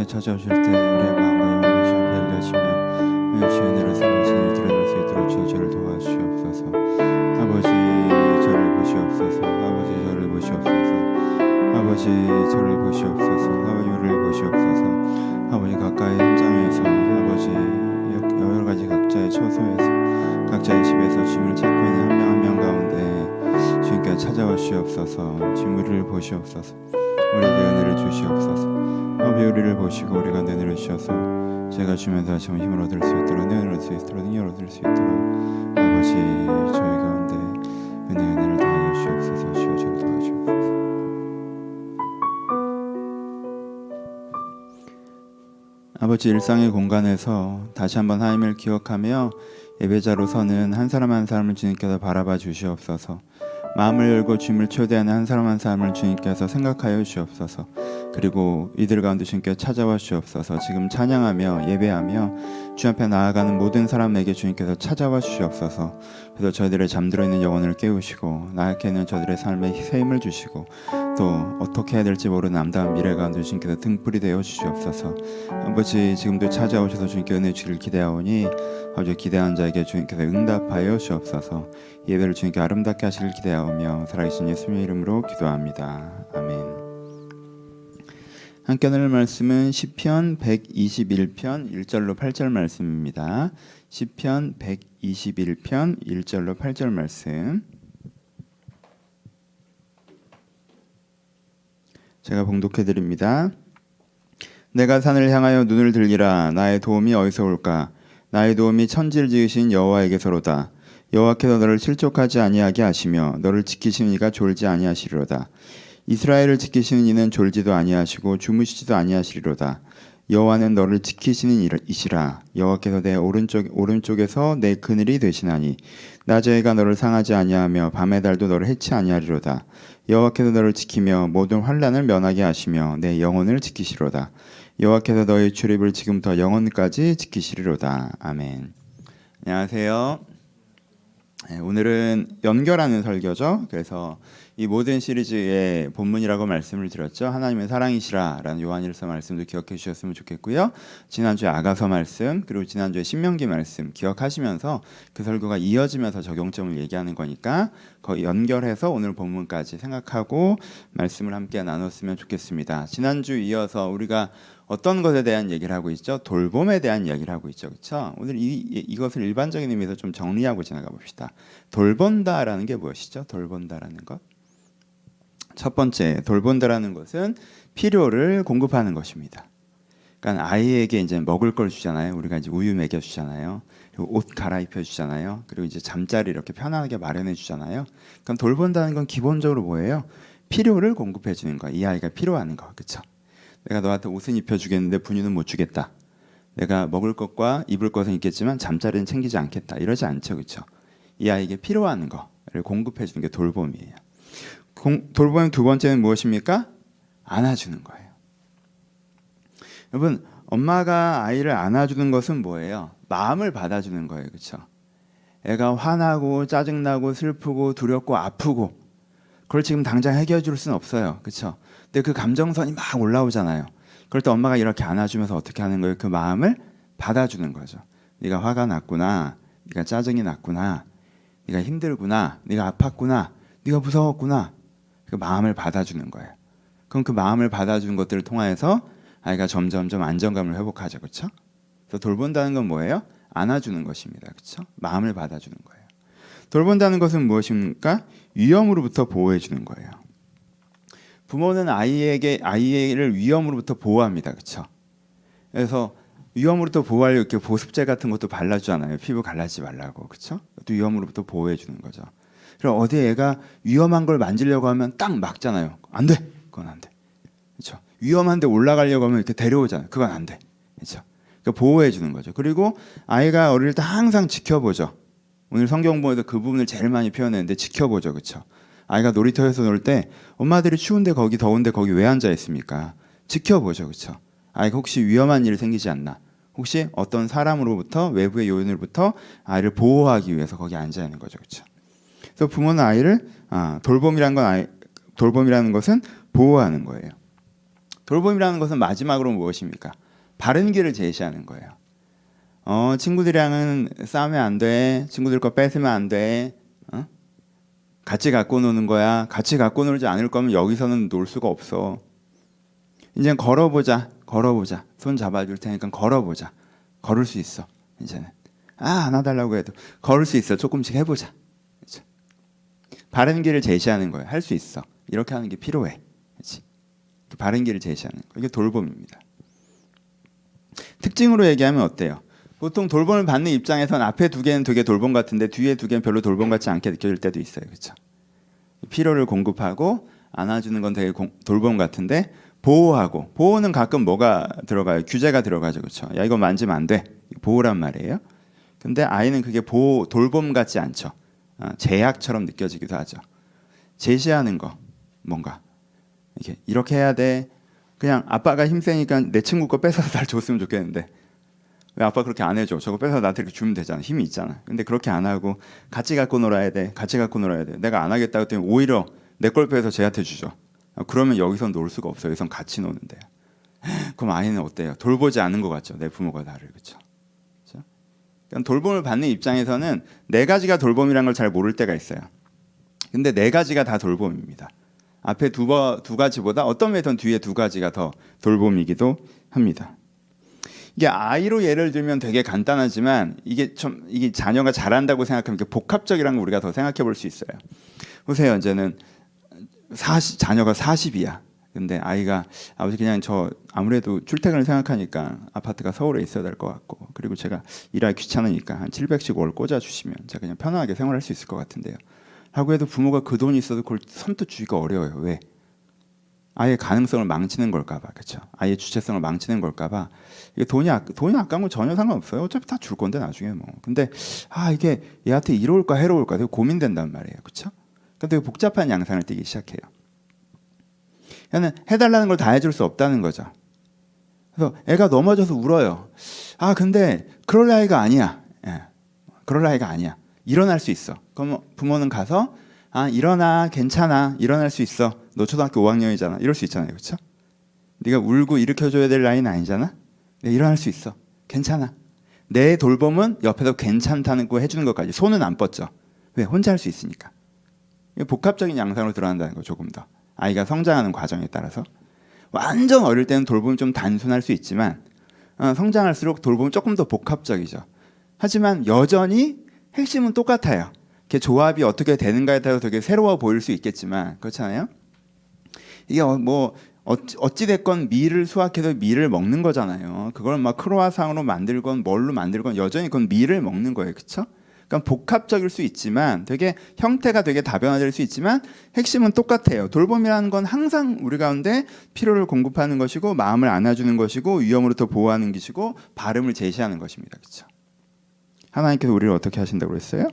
가운데 찾아오실 때 우리의 마음과 영혼을 주여 배려하시며 주여 내려서 모든 일들을 할 수 있도록 주여 저를 도와주시옵소서. 아버지 저를 보시옵소서. 아버지 저를 보시옵소서. 아버지 저를 보시옵소서. 아버지 우리를 보시옵소서. 아버지 가까이 현장에서 아버지 여러 가지 각자의 처소에서 각자의 집에서 주님을 찾고 있는 한 명 한 명 가운데 주님께 찾아와 주시옵소서. 주님 우리를 보시옵소서. 우리에게 은혜를 주시옵소서. 아버지 우리를 보시고 우리가 은혜를 주셔서 제가 주면서 다시 한번 힘을 얻을 수 있도록 은혜를 얻을 수 있도록 능력을 얻을 수 있도록 아버지 저희 가운데 은혜를 더하여 주시옵소서. 주여 저를 도와주옵소서. 아버지 일상의 공간에서 다시 한번 하나님을 기억하며 예배자로서는 한 사람 한 사람을 주님께서 바라봐 주시옵소서. 마음을 열고 주님을 초대하는 한 사람 한 사람을 주님께서 생각하여 주시옵소서. 그리고 이들 가운데 주님께 찾아와 주시옵소서. 지금 찬양하며 예배하며 주 앞에 나아가는 모든 사람에게 주님께서 찾아와 주시옵소서. 그래서 저희들의 잠들어 있는 영혼을 깨우시고 나약해 있는 저들의 삶에 새 힘을 주시고 또 어떻게 해야 될지 모르는 남다운 미래 가운데 주님께서 등불이 되어 주시옵소서. 아버지 지금도 찾아오셔서 주님께 은혜 주기를 기대하오니 아버지 기대한 자에게 주님께서 응답하여 주옵소서. 예배를 주님께 아름답게 하시길 기대하오며 살아계신 예수님의 이름으로 기도합니다. 아멘. 함께 나눌 말씀은 시편 121편 1절로 8절 말씀입니다. 시편 121편 1절로 8절 말씀 제가 봉독해 드립니다. 내가 산을 향하여 눈을 들리라. 나의 도움이 어디서 올까? 나의 도움이 천지를 지으신 여호와에게서로다. 여호와께서 너를 실족하지 아니하게 하시며 너를 지키시는 이가 졸지 아니하시리로다. 이스라엘을 지키시는 이는 졸지도 아니하시고 주무시지도 아니하시리로다. 여호와는 너를 지키시는 이시라. 여호와께서 내 오른쪽에서 내 그늘이 되시나니 낮의 해가 너를 상하지 아니하며 밤의 달도 너를 해치 아니하리로다. 여호와께서 너를 지키며 모든 환난을 면하게 하시며 내 영혼을 지키시로다. 여호와께서 너의 출입을 지금부터 영원까지 지키시리로다. 아멘. 안녕하세요. 오늘은 연결하는 설교죠. 그래서 이 모든 시리즈의 본문이라고 말씀을 드렸죠. 하나님의 사랑이시라 라는 요한일서 말씀도 기억해 주셨으면 좋겠고요. 지난주에 아가서 말씀 그리고 지난주에 신명기 말씀 기억하시면서 그 설교가 이어지면서 적용점을 얘기하는 거니까 거의 연결해서 오늘 본문까지 생각하고 말씀을 함께 나눴으면 좋겠습니다. 지난주 이어서 우리가 어떤 것에 대한 얘기를 하고 있죠? 돌봄에 대한 이야기를 하고 있죠. 그렇죠? 오늘 이것을 일반적인 의미에서 좀 정리하고 지나가 봅시다. 돌본다라는 게 무엇이죠? 돌본다라는 것. 첫 번째, 돌본다라는 것은 필요를 공급하는 것입니다. 그러니까 아이에게 이제 먹을 걸 주잖아요. 우리가 이제 우유 먹여 주잖아요. 그리고 옷 갈아입혀 주잖아요. 그리고 이제 잠자리 이렇게 편안하게 마련해 주잖아요. 그럼 돌본다는 건 기본적으로 뭐예요? 필요를 공급해 주는 거. 이 아이가 필요한 거. 그렇죠? 내가 너한테 옷은 입혀주겠는데 분유는 못 주겠다. 내가 먹을 것과 입을 것은 있겠지만 잠자리는 챙기지 않겠다. 이러지 않죠. 그렇죠? 이 아이에게 필요한 거를 공급해 주는 게 돌봄이에요. 돌봄의 두 번째는 무엇입니까? 안아주는 거예요. 여러분, 엄마가 아이를 안아주는 것은 뭐예요? 마음을 받아주는 거예요. 그렇죠? 애가 화나고 짜증나고 슬프고 두렵고 아프고 그걸 지금 당장 해결해 줄 수는 없어요. 그렇죠? 근데 그 감정선이 막 올라오잖아요. 그럴 때 엄마가 이렇게 안아주면서 어떻게 하는 거예요? 그 마음을 받아주는 거죠. 네가 화가 났구나. 네가 짜증이 났구나. 네가 힘들구나. 네가 아팠구나. 네가 무서웠구나. 그 마음을 받아주는 거예요. 그럼 그 마음을 받아주는 것들을 통해서 아이가 점점점 안정감을 회복하죠. 그렇죠? 그래서 돌본다는 건 뭐예요? 안아주는 것입니다. 그렇죠? 마음을 받아주는 거예요. 돌본다는 것은 무엇입니까? 위험으로부터 보호해 주는 거예요. 부모는 아이를 위험으로부터 보호합니다. 그렇죠? 그래서 위험으로부터 보호하려고 이렇게 보습제 같은 것도 발라주잖아요. 피부 갈라지지 말라고. 그렇죠? 또 위험으로부터 보호해 주는 거죠. 그럼 어디 애가 위험한 걸 만지려고 하면 딱 막잖아요. 안 돼. 그건 안 돼. 그렇죠? 위험한 데 올라가려고 하면 이렇게 데려오잖아요. 그건 안 돼. 그렇죠? 그러니까 보호해 주는 거죠. 그리고 아이가 어릴 때 항상 지켜보죠. 오늘 성경본에도 그 부분을 제일 많이 표현했는데 지켜보죠. 그렇죠? 아이가 놀이터에서 놀 때 엄마들이 추운데 거기 더운데 거기 왜 앉아 있습니까? 지켜보죠. 그렇죠? 아이가 혹시 위험한 일이 생기지 않나? 혹시 어떤 사람으로부터 외부의 요인으로부터 아이를 보호하기 위해서 거기 앉아 있는 거죠. 그렇죠? 그래서 부모는 아이를 돌봄이라는 것은 보호하는 거예요. 돌봄이라는 것은 마지막으로 무엇입니까? 바른 길을 제시하는 거예요. 친구들이랑은 싸우면 안 돼. 친구들 거 뺏으면 안 돼. 같이 갖고 노는 거야. 같이 갖고 놀지 않을 거면 여기서는 놀 수가 없어. 이제 걸어보자. 걸어보자. 손 잡아줄 테니까 걸어보자. 걸을 수 있어. 이제는 안아달라고 해도 걸을 수 있어. 조금씩 해보자. 그렇죠? 바른 길을 제시하는 거예요. 할 수 있어. 이렇게 하는 게 필요해. 그렇지? 바른 길을 제시하는 거. 이게 돌봄입니다. 특징으로 얘기하면 어때요? 보통 돌봄을 받는 입장에선 앞에 두 개는 되게 돌봄 같은데 뒤에 두 개는 별로 돌봄 같지 않게 느껴질 때도 있어요. 그렇죠? 필요를 공급하고 안아주는 건 되게 돌봄 같은데 보호하고, 보호는 가끔 뭐가 들어가요? 규제가 들어가죠. 그렇죠? 야, 이거 만지면 안 돼. 보호란 말이에요. 근데 아이는 그게 보호, 돌봄 같지 않죠. 제약처럼 느껴지기도 하죠. 제시하는 거 뭔가 이렇게 해야 돼. 그냥 아빠가 힘세니까 내 친구 거 뺏어서 날 줬으면 좋겠는데 왜 아빠 그렇게 안 해줘? 저거 뺏어서 나한테 이렇게 주면 되잖아. 힘이 있잖아. 근데 그렇게 안 하고 같이 갖고 놀아야 돼. 같이 갖고 놀아야 돼. 내가 안 하겠다 그랬더니 오히려 내 걸 빼서 쟤한테 주죠. 그러면 여기선 놀 수가 없어요. 여기선 같이 노는데. 그럼 아이는 어때요? 돌보지 않는 것 같죠. 내 부모가 나를. 그렇죠? 그러니까 돌봄을 받는 입장에서는 네 가지가 돌봄이라는 걸 잘 모를 때가 있어요. 근데 네 가지가 다 돌봄입니다. 앞에 두 가지보다 어떤 면에서는 뒤에 두 가지가 더 돌봄이기도 합니다. 이게 아이로 예를 들면 되게 간단하지만 이게 자녀가 잘한다고 생각하면 이게 복합적이라는 걸 우리가 더 생각해 볼 수 있어요. 보세요. 이제는 자녀가 40이야. 근데 아이가 아버지 그냥 저 아무래도 출퇴근을 생각하니까 아파트가 서울에 있어야 될 것 같고 그리고 제가 일하기 귀찮으니까 한 700씩 월 꽂아주시면 제가 그냥 편안하게 생활할 수 있을 것 같은데요. 하고 해도 부모가 그 돈이 있어도 그걸 선뜻 주기가 어려워요. 왜? 아이의 가능성을 망치는 걸까 봐. 그렇죠? 아이의 주체성을 망치는 걸까 봐. 이게 돈이 아까운 건 전혀 상관없어요. 어차피 다 줄 건데 나중에 뭐. 근데 이게 얘한테 이로울까 해로울까 되게 고민된단 말이에요. 그렇죠? 그러니까 되게 복잡한 양상을 띠기 시작해요. 얘는 해달라는 걸 다 해줄 수 없다는 거죠. 그래서 애가 넘어져서 울어요. 근데 그럴 나이가 아니야. 그럴 나이가 아니야. 일어날 수 있어. 그럼 부모는 가서 일어나, 괜찮아, 일어날 수 있어. 너 초등학교 5학년이잖아. 이럴 수 있잖아요. 그렇죠? 네가 울고 일으켜줘야 될 나이는 아니잖아. 일어날 수 있어. 괜찮아. 내 돌봄은 옆에서 괜찮다는 거 해주는 것까지. 손은 안 뻗죠. 왜? 혼자 할 수 있으니까. 복합적인 양상으로 드러난다는 거 조금 더. 아이가 성장하는 과정에 따라서. 완전 어릴 때는 돌봄이 좀 단순할 수 있지만 성장할수록 돌봄은 조금 더 복합적이죠. 하지만 여전히 핵심은 똑같아요. 그 조합이 어떻게 되는가에 따라서 되게 새로워 보일 수 있겠지만 그렇잖아요. 이게 어찌 됐건 밀을 수확해서 밀을 먹는 거잖아요. 그걸 막 크로아상으로 만들건 뭘로 만들건 여전히 그건 밀을 먹는 거예요. 그렇죠? 그러니까 복합적일 수 있지만 되게 형태가 되게 다변화될 수 있지만 핵심은 똑같아요. 돌봄이라는 건 항상 우리 가운데 필요를 공급하는 것이고 마음을 안아주는 것이고 위험으로부터 보호하는 것이고 바름을 제시하는 것입니다. 그렇죠? 하나님께서 우리를 어떻게 하신다고 그랬어요?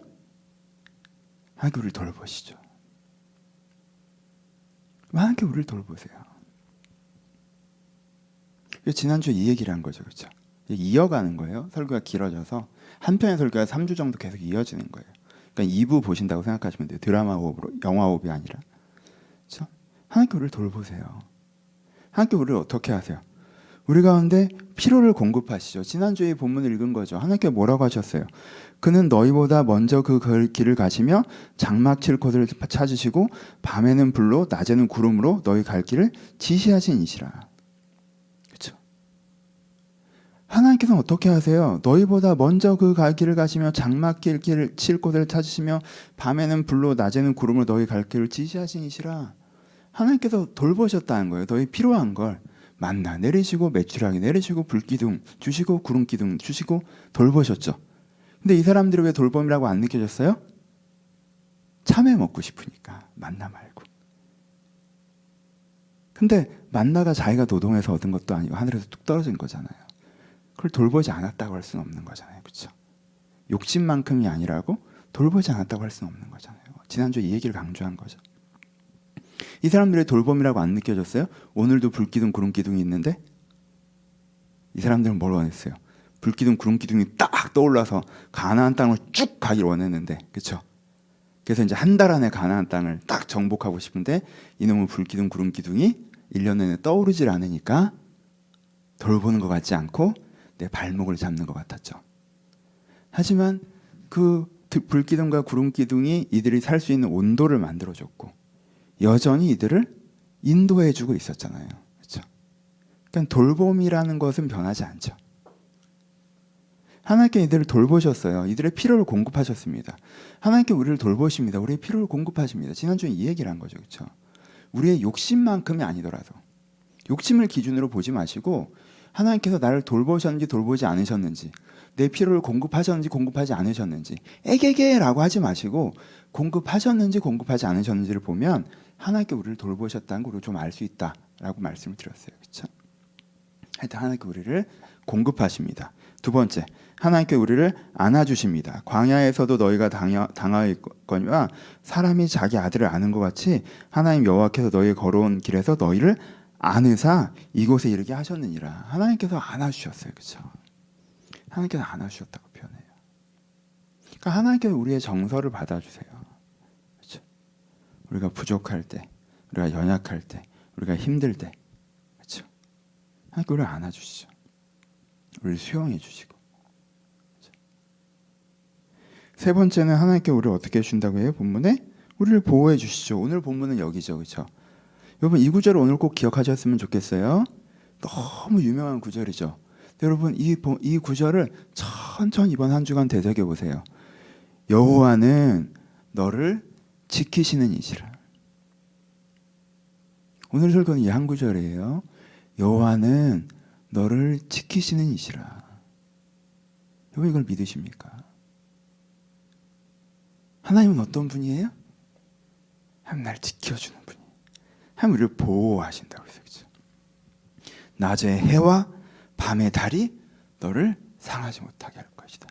하나님께 우리를 돌보시죠. 하나님께 우리를 돌보세요. 지난주에 이 얘기를 한 거죠. 그렇죠? 이어가는 거예요. 설교가 길어져서 한 편의 설교가 3주 정도 계속 이어지는 거예요. 그러니까 2부 보신다고 생각하시면 돼요. 드라마 호흡으로, 영화 호흡이 아니라. 그렇죠? 하나님께 우리를 돌보세요. 하나님께 우리를 어떻게 하세요? 우리 가운데 필요를 공급하시죠. 지난주에 이 본문을 읽은 거죠. 하나님께 뭐라고 하셨어요? 그는 너희보다 먼저 그 길을 가시며 장막 칠 곳을 찾으시고 밤에는 불로 낮에는 구름으로 너희 갈 길을 지시하신 이시라. 그렇죠? 하나님께서는 어떻게 하세요? 너희보다 먼저 그 길을 가시며 장막 길을 칠 곳을 찾으시며 밤에는 불로 낮에는 구름으로 너희 갈 길을 지시하신 이시라. 하나님께서 돌보셨다는 거예요. 너희 필요한 걸 만나 내리시고 메추라기 내리시고 불기둥 주시고 구름기둥 주시고 돌보셨죠. 근데 이 사람들이 왜 돌봄이라고 안 느껴졌어요? 참외 먹고 싶으니까 만나 말고. 근데 만나가 자기가 노동해서 얻은 것도 아니고 하늘에서 뚝 떨어진 거잖아요. 그걸 돌보지 않았다고 할 수는 없는 거잖아요. 그렇죠? 욕심만큼이 아니라고 돌보지 않았다고 할 수는 없는 거잖아요. 지난주에 이 얘기를 강조한 거죠. 이 사람들의 돌봄이라고 안 느껴졌어요? 오늘도 불기둥 구름기둥이 있는데 이 사람들은 뭘 원했어요? 불기둥 구름기둥이 딱 떠올라서 가나안 땅을 쭉 가길 원했는데 그렇죠? 그래서 이제 한 달 안에 가나안 땅을 딱 정복하고 싶은데 이놈의 불기둥 구름기둥이 1년 내내 떠오르질 않으니까 돌보는 것 같지 않고 내 발목을 잡는 것 같았죠. 하지만 그 불기둥과 구름기둥이 이들이 살 수 있는 온도를 만들어줬고 여전히 이들을 인도해주고 있었잖아요. 그렇죠? 그러니까 돌봄이라는 것은 변하지 않죠. 하나님께 이들을 돌보셨어요. 이들의 필요를 공급하셨습니다. 하나님께 우리를 돌보십니다. 우리의 필요를 공급하십니다. 지난주에 이 얘기를 한 거죠. 그렇죠? 우리의 욕심만큼이 아니더라도 욕심을 기준으로 보지 마시고 하나님께서 나를 돌보셨는지 돌보지 않으셨는지 내 필요를 공급하셨는지 공급하지 않으셨는지 에게게라고 하지 마시고 공급하셨는지 공급하지 않으셨는지를 보면 하나님께 우리를 돌보셨다는 걸 좀 알 수 있다라고 말씀을 드렸어요. 그렇죠? 하여튼 하나님께 우리를 공급하십니다. 두 번째, 하나님께 우리를 안아주십니다. 광야에서도 너희가 당하였거니와 사람이 자기 아들을 아는 것 같이 하나님 여호와께서 너희 걸어온 길에서 너희를 안으사 이곳에 이르게 하셨느니라. 하나님께서 안아주셨어요. 그렇죠? 하나님께서 안아주셨다고 표현해요. 그러니까 하나님께서 우리의 정서를 받아주세요. 그렇죠? 우리가 부족할 때, 우리가 연약할 때, 우리가 힘들 때, 그렇죠? 하나님께 우리를 안아주시죠. 우리를 수용해 주시고. 그렇죠? 세 번째는 하나님께 우리를 어떻게 해주신다고 해요? 본문에 우리를 보호해 주시죠. 오늘 본문은 여기죠. 그렇죠? 여러분 이 구절을 오늘 꼭 기억하셨으면 좋겠어요. 너무 유명한 구절이죠. 여러분 이 구절을 천천히 이번 한 주간 되새겨 보세요. 여호와는 너를 지키시는 이시라. 오늘 설교는 이 한 구절이에요. 여호와는 너를 지키시는 이시라. 여러분 이걸 믿으십니까? 하나님은 어떤 분이에요? 하나님 날 지켜주는 분이에요. 하나님 우리를 보호하신다고 했어요. 그렇죠? 낮의 해와 밤의 달이 너를 상하지 못하게 할 것이다.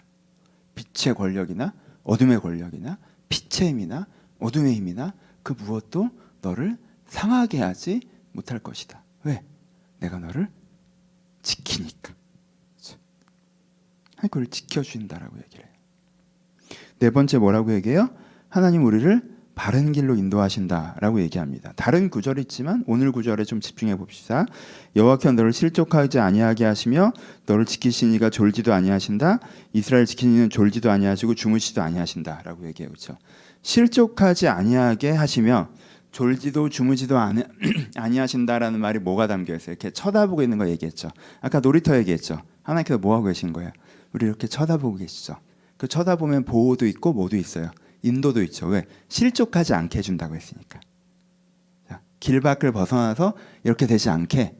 빛의 권력이나 어둠의 권력이나 빛의 힘이나 어둠의 힘이나 그 무엇도 너를 상하게 하지 못할 것이다. 왜? 내가 너를 지키니까. 하나님 그를 지켜주신다라고 얘기를 해요. 네 번째 뭐라고 얘기해요? 하나님 우리를 바른 길로 인도하신다라고 얘기합니다. 다른 구절이 있지만 오늘 구절에 좀 집중해 봅시다. 여호와께서 너를 실족하지 아니하게 하시며 너를 지키시는 이가 졸지도 아니하신다. 이스라엘 지키는 이는 졸지도 아니하시고 주무시지도 아니하신다라고 얘기해요. 그렇죠? 실족하지 아니하게 하시며 졸지도 주무지도 아니하신다라는 말이 뭐가 담겨 있어요? 이렇게 쳐다보고 있는 거 얘기했죠. 아까 놀이터 얘기했죠. 하나님께서 뭐 하고 계신 거예요? 우리 이렇게 쳐다보고 계시죠. 그 쳐다보면 보호도 있고 뭐도 있어요. 인도도 있죠. 왜? 실족하지 않게 해준다고 했으니까. 자, 길 밖을 벗어나서 이렇게 되지 않게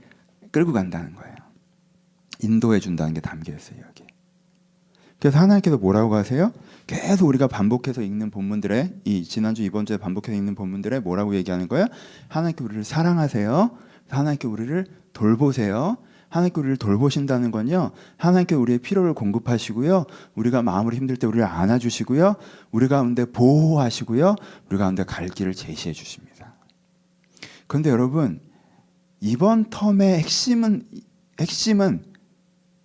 끌고 간다는 거예요. 인도해 준다는 게 담겨 있어요. 여기. 그래서 하나님께서 뭐라고 하세요? 계속 우리가 반복해서 읽는 본문들에 이 지난주 이번 주에 반복해서 읽는 본문들에 뭐라고 얘기하는 거예요? 하나님께 우리를 사랑하세요. 하나님께 우리를 돌보세요. 하나님께 우리를 돌보신다는 건요, 하나님께 우리의 필요를 공급하시고요, 우리가 마음으로 힘들 때 우리를 안아주시고요, 우리 가운데 보호하시고요, 우리 가운데 갈 길을 제시해 주십니다. 그런데 여러분 이번 텀의 핵심은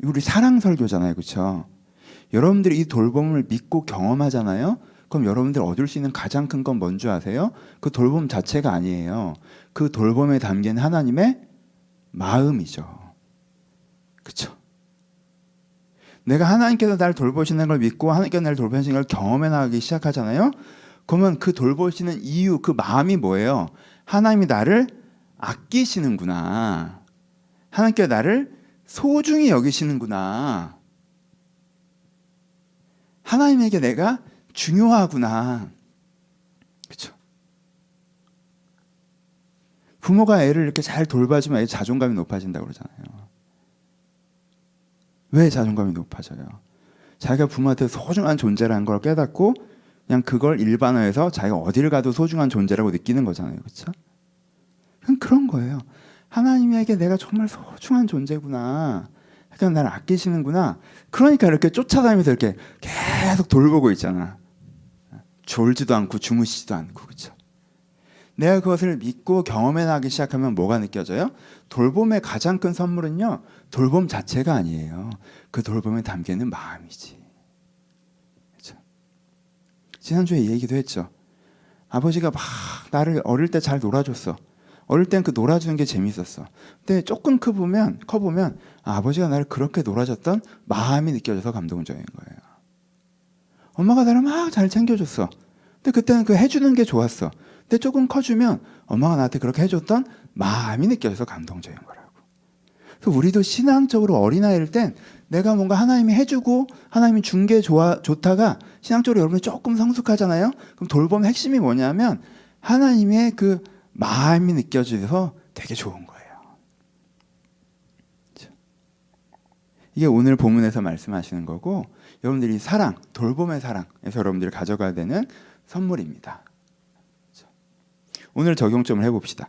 우리 사랑 설교잖아요. 그렇죠? 여러분들이 이 돌봄을 믿고 경험하잖아요. 그럼 여러분들 얻을 수 있는 가장 큰 건 뭔지 아세요? 그 돌봄 자체가 아니에요. 그 돌봄에 담긴 하나님의 마음이죠. 그렇죠? 내가 하나님께서 나를 돌보시는 걸 믿고 하나님께서 나를 돌보시는 걸 경험해 나가기 시작하잖아요. 그러면 그 돌보시는 이유, 그 마음이 뭐예요? 하나님이 나를 아끼시는구나. 하나님께서 나를 소중히 여기시는구나. 하나님에게 내가 중요하구나. 그렇죠? 부모가 애를 이렇게 잘 돌봐주면 애 자존감이 높아진다고 그러잖아요. 왜 자존감이 높아져요? 자기가 부모한테 소중한 존재라는 걸 깨닫고 그냥 그걸 일반화해서 자기가 어디를 가도 소중한 존재라고 느끼는 거잖아요. 그렇죠? 그냥 그런 거예요. 하나님에게 내가 정말 소중한 존재구나. 그러니까 나를 아끼시는구나. 그러니까 이렇게 쫓아다니면서 이렇게 계속 돌보고 있잖아. 졸지도 않고 주무시지도 않고. 그렇죠? 내가 그것을 믿고 경험해 나가기 시작하면 뭐가 느껴져요? 돌봄의 가장 큰 선물은요, 돌봄 자체가 아니에요. 그 돌봄에 담겨있는 마음이지. 그렇죠? 지난주에 이 얘기도 했죠. 아버지가 막 나를 어릴 때 잘 놀아줬어. 어릴 땐 그 놀아주는 게 재밌었어. 근데 조금 커보면 아버지가 나를 그렇게 놀아줬던 마음이 느껴져서 감동적인 거예요. 엄마가 나를 막 잘 챙겨줬어. 근데 그때는 그 해주는 게 좋았어. 근데 조금 커지면 엄마가 나한테 그렇게 해줬던 마음이 느껴져서 감동적인 거라고. 그래서 우리도 신앙적으로 어린아이일 땐 내가 뭔가 하나님이 해주고 하나님이 준 게 좋다가 신앙적으로 여러분이 조금 성숙하잖아요. 그럼 돌봄의 핵심이 뭐냐면 하나님의 그 마음이 느껴져서 되게 좋은 거예요. 이게 오늘 본문에서 말씀하시는 거고, 여러분들이 사랑, 돌봄의 사랑에서 여러분들이 가져가야 되는 선물입니다. 오늘 적용점을 해봅시다.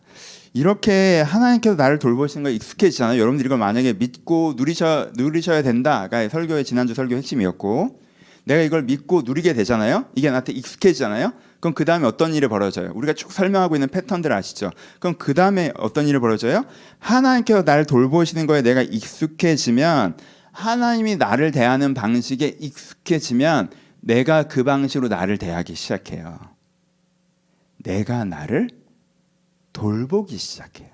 이렇게 하나님께서 나를 돌보시는 거 익숙해지잖아요. 여러분들이 이걸 만약에 믿고 누리셔야 된다가 설교의 지난주 설교 핵심이었고, 내가 이걸 믿고 누리게 되잖아요. 이게 나한테 익숙해지잖아요. 그럼 그 다음에 어떤 일이 벌어져요? 우리가 쭉 설명하고 있는 패턴들 아시죠? 그럼 그 다음에 어떤 일이 벌어져요? 하나님께서 나를 돌보시는 거에 내가 익숙해지면, 하나님이 나를 대하는 방식에 익숙해지면 내가 그 방식으로 나를 대하기 시작해요. 내가 나를 돌보기 시작해요.